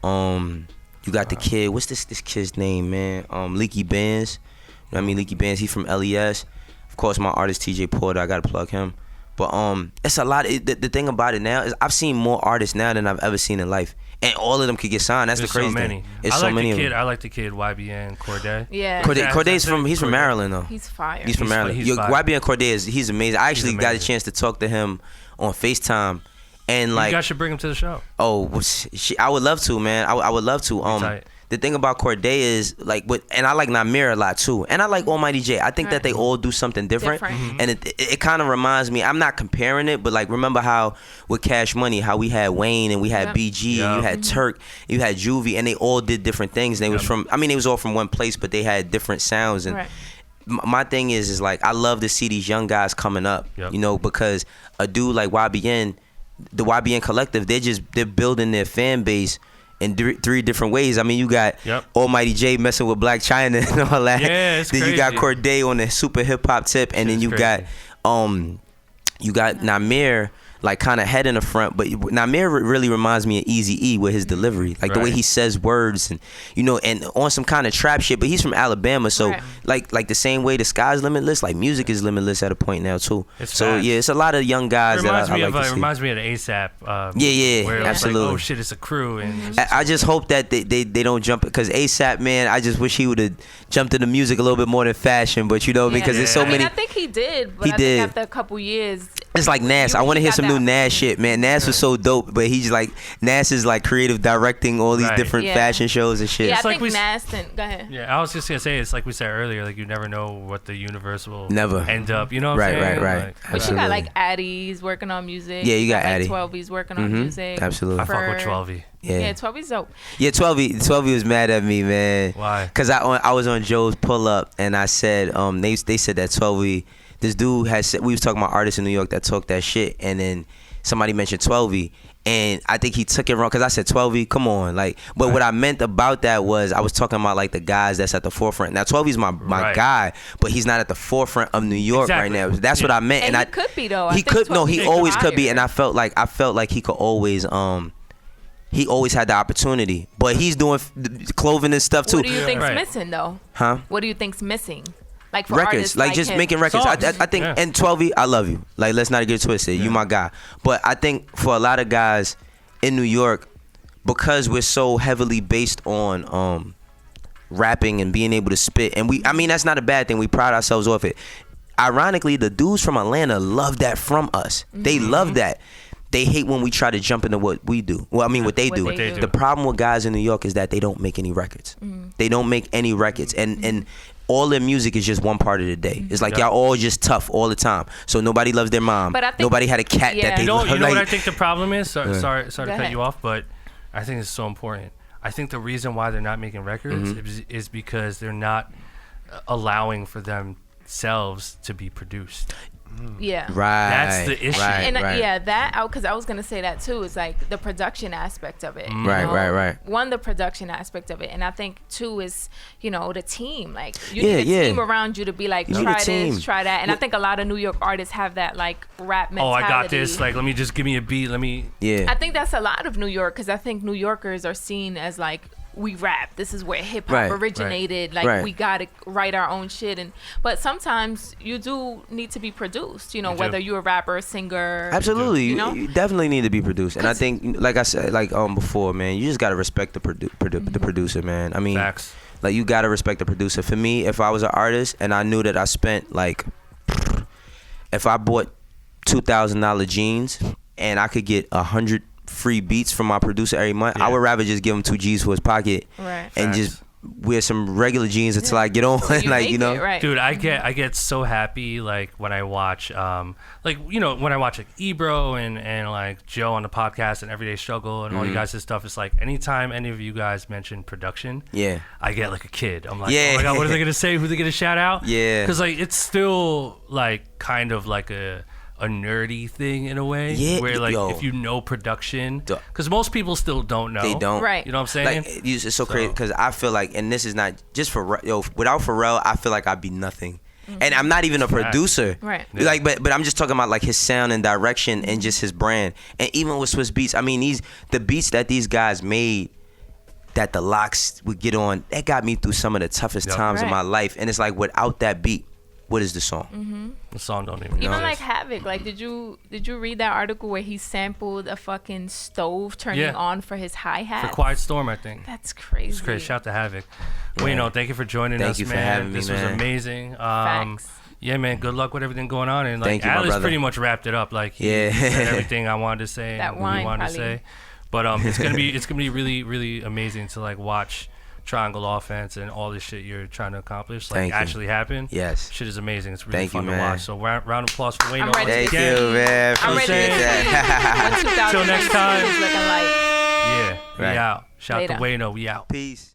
[SPEAKER 4] You got the kid. What's this kid's name, man? Leaky Bands. You know what I mean? Leaky Bands. He's from LES. Of course, my artist TJ Porter. I gotta plug him. But it's a lot. The thing about it now is I've seen more artists now than I've ever seen in life, and all of them could get signed. That's the crazy thing. It's so many of them.
[SPEAKER 1] I like the kid YBN Corday.
[SPEAKER 3] Yeah.
[SPEAKER 4] Corday's from Maryland though.
[SPEAKER 3] He's fire.
[SPEAKER 4] He's from Maryland. YBN Corday he's amazing. I actually got a chance to talk to him on FaceTime, and like
[SPEAKER 1] you guys should bring him to the show.
[SPEAKER 4] Oh, I would love to, man. I would love to. The thing about Corday is like, and I like Namir a lot too, and I like Almighty J. I think that they all do something different. And it kind of reminds me. I'm not comparing it, but like remember how with Cash Money, how we had Wayne and we had BG, and you had Turk, you had Juvie, and they all did different things. They was from, I mean, they was all from one place, but they had different sounds. And my thing is like I love to see these young guys coming up, you know, because a dude like YBN, the YBN Collective, they're building their fan base in three different ways. I mean, you got Almighty J messing with Black China and all that.
[SPEAKER 1] Yeah, it's
[SPEAKER 4] then
[SPEAKER 1] crazy.
[SPEAKER 4] You got Corday on the super hip hop tip, and then you got Namir like kind of head in the front, but Namir really reminds me of Eazy-E with his delivery, like the way he says words, and you know, and on some kind of trap shit. But he's from Alabama, so like the same way the sky's limitless, like music is limitless at a point now too. It's a lot of young guys that I like to see.
[SPEAKER 1] It reminds me of the ASAP.
[SPEAKER 4] Where absolutely.
[SPEAKER 1] Like, oh shit, it's a crew, and
[SPEAKER 4] I just hope that they don't jump, because ASAP, man, I just wish he would have jumped into music a little bit more than fashion, but you know, because there's so many.
[SPEAKER 3] I think he did, but I think after a couple years.
[SPEAKER 4] It's like Nas. I want to hear some new Nas shit, man. Nas was so dope, but he's like, Nas is like creative directing all these different fashion shows and shit.
[SPEAKER 3] Yeah,
[SPEAKER 1] it's
[SPEAKER 3] I
[SPEAKER 1] like
[SPEAKER 3] think Nas and go ahead.
[SPEAKER 1] Yeah, I was just gonna say, it's like we said earlier, like you never know what the universe will
[SPEAKER 4] never
[SPEAKER 1] end up. You know what I'm saying?
[SPEAKER 4] Right.
[SPEAKER 3] But you got like Addy's working on music.
[SPEAKER 4] Yeah, you got Addy.
[SPEAKER 3] 12V's working on music.
[SPEAKER 4] Absolutely.
[SPEAKER 1] I fuck with 12V.
[SPEAKER 3] Yeah, 12V's dope.
[SPEAKER 4] Yeah, 12V was mad at me, man.
[SPEAKER 1] Why?
[SPEAKER 4] Because I was on Joe's pull up, and I said they said that 12V. This dude we was talking about artists in New York that talk that shit, and then somebody mentioned 12V, And I think he took it wrong because I said 12E, come on, like. But what I meant about that was I was talking about like the guys that's at the forefront. Now 12E's my guy, but he's not at the forefront of New York right now. That's what I meant.
[SPEAKER 3] And
[SPEAKER 4] I
[SPEAKER 3] could be though.
[SPEAKER 4] He could. No, he always could be. And I felt like he could always he always had the opportunity. But he's doing clothing and stuff too.
[SPEAKER 3] What do you think's missing though?
[SPEAKER 4] Huh?
[SPEAKER 3] What do you think's missing? Like for
[SPEAKER 4] records,
[SPEAKER 3] artists
[SPEAKER 4] like just
[SPEAKER 3] him.
[SPEAKER 4] making records. I think, and 12E, I love you. Like, let's not get twisted. You my guy. But I think for a lot of guys in New York, because we're so heavily based on rapping and being able to spit, and I mean that's not a bad thing. We pride ourselves off it. Ironically, the dudes from Atlanta love that from us. They love that. They hate when we try to jump into what we do. Well, I mean what they do. The problem with guys in New York is that they don't make any records. They don't make any records, and all their music is just one part of the day. It's like y'all all just tough all the time. So nobody loves their mom. But I think, nobody had a cat that they love.
[SPEAKER 1] You know what I think the problem is? Sorry to cut you off, but I think it's so important. I think the reason why they're not making records is because they're not allowing for themselves to be produced.
[SPEAKER 3] Yeah.
[SPEAKER 4] Right.
[SPEAKER 1] That's the issue.
[SPEAKER 3] And because I was gonna say that too. Is like the production aspect of it.
[SPEAKER 4] Right.
[SPEAKER 3] One, the production aspect of it, and I think two is the team. Like you need a team around you to be like try this, try that. And I think a lot of New York artists have that like rap mentality.
[SPEAKER 1] Oh, I got this. Like, give me a beat.
[SPEAKER 3] I think that's a lot of New York because I think New Yorkers are seen as like, we rap. This is where hip hop originated. Like we gotta write our own shit, but sometimes you do need to be produced. Whether you're a rapper, a singer.
[SPEAKER 4] Absolutely, you definitely need to be produced. And I think, like I said, before, man, you just gotta respect the producer, man. I mean,
[SPEAKER 1] facts.
[SPEAKER 4] Like you gotta respect the producer. For me, if I was an artist and I knew that I spent like, if I bought $2,000 jeans and I could get 100 free beats from my producer every month, I would rather just give him 2 G's for his pocket and just wear some regular jeans until I get on.
[SPEAKER 1] Dude, I get so happy like when I watch when I watch like Ebro and like Joe on the podcast and Everyday Struggle and all you guys' stuff. It's like anytime any of you guys mention production, I get like a kid. I'm like, oh my god, what are they gonna say? Who they gonna shout out? Because like it's still like kind of like a nerdy thing in a way, where like if you know production, because most people still don't know.
[SPEAKER 4] They don't.
[SPEAKER 3] Right.
[SPEAKER 4] You know what I'm saying? Like, it's so crazy because I feel like, and this is not just for without Pharrell, I feel like I'd be nothing. And I'm not even a producer.
[SPEAKER 3] Right.
[SPEAKER 4] Like, but I'm just talking about like his sound and direction and just his brand. And even with Swiss Beats, I mean the beats that these guys made, that the Locks would get on, that got me through some of the toughest times of my life. And it's like without that beat, what is the song?
[SPEAKER 1] The song don't even
[SPEAKER 3] like Havoc. Like, did you read that article where he sampled a fucking stove turning on for his hi-hat?
[SPEAKER 1] For Quiet Storm, I think.
[SPEAKER 3] That's crazy.
[SPEAKER 1] It's crazy. Shout out to Havoc. Wayno, thank you for joining us,
[SPEAKER 4] Thank you
[SPEAKER 1] man.
[SPEAKER 4] for having me,
[SPEAKER 1] This was amazing.
[SPEAKER 3] Facts.
[SPEAKER 1] Yeah, man. Good luck with everything going on. And like,
[SPEAKER 4] Thank you, my
[SPEAKER 1] Alice
[SPEAKER 4] brother.
[SPEAKER 1] pretty much wrapped it up. Like, he said everything I wanted to say.
[SPEAKER 3] That
[SPEAKER 1] and
[SPEAKER 3] wine,
[SPEAKER 1] we wanted to
[SPEAKER 3] probably.
[SPEAKER 1] say. But it's gonna be really, really amazing to like watch Triangle Offense and all this shit you're trying to accomplish like actually happen.
[SPEAKER 4] Yes.
[SPEAKER 1] Shit is amazing. It's really
[SPEAKER 4] Thank
[SPEAKER 1] fun
[SPEAKER 4] you,
[SPEAKER 1] to
[SPEAKER 4] man.
[SPEAKER 1] watch. So round of applause for Wayno.
[SPEAKER 4] Thank you, man.
[SPEAKER 3] I'm ready
[SPEAKER 4] Appreciate that.
[SPEAKER 3] to see what
[SPEAKER 1] Till next time.
[SPEAKER 3] 2016 is looking like.
[SPEAKER 1] Yeah. We out. Shout out to
[SPEAKER 3] Later.
[SPEAKER 1] Wayno. We out.
[SPEAKER 4] Peace.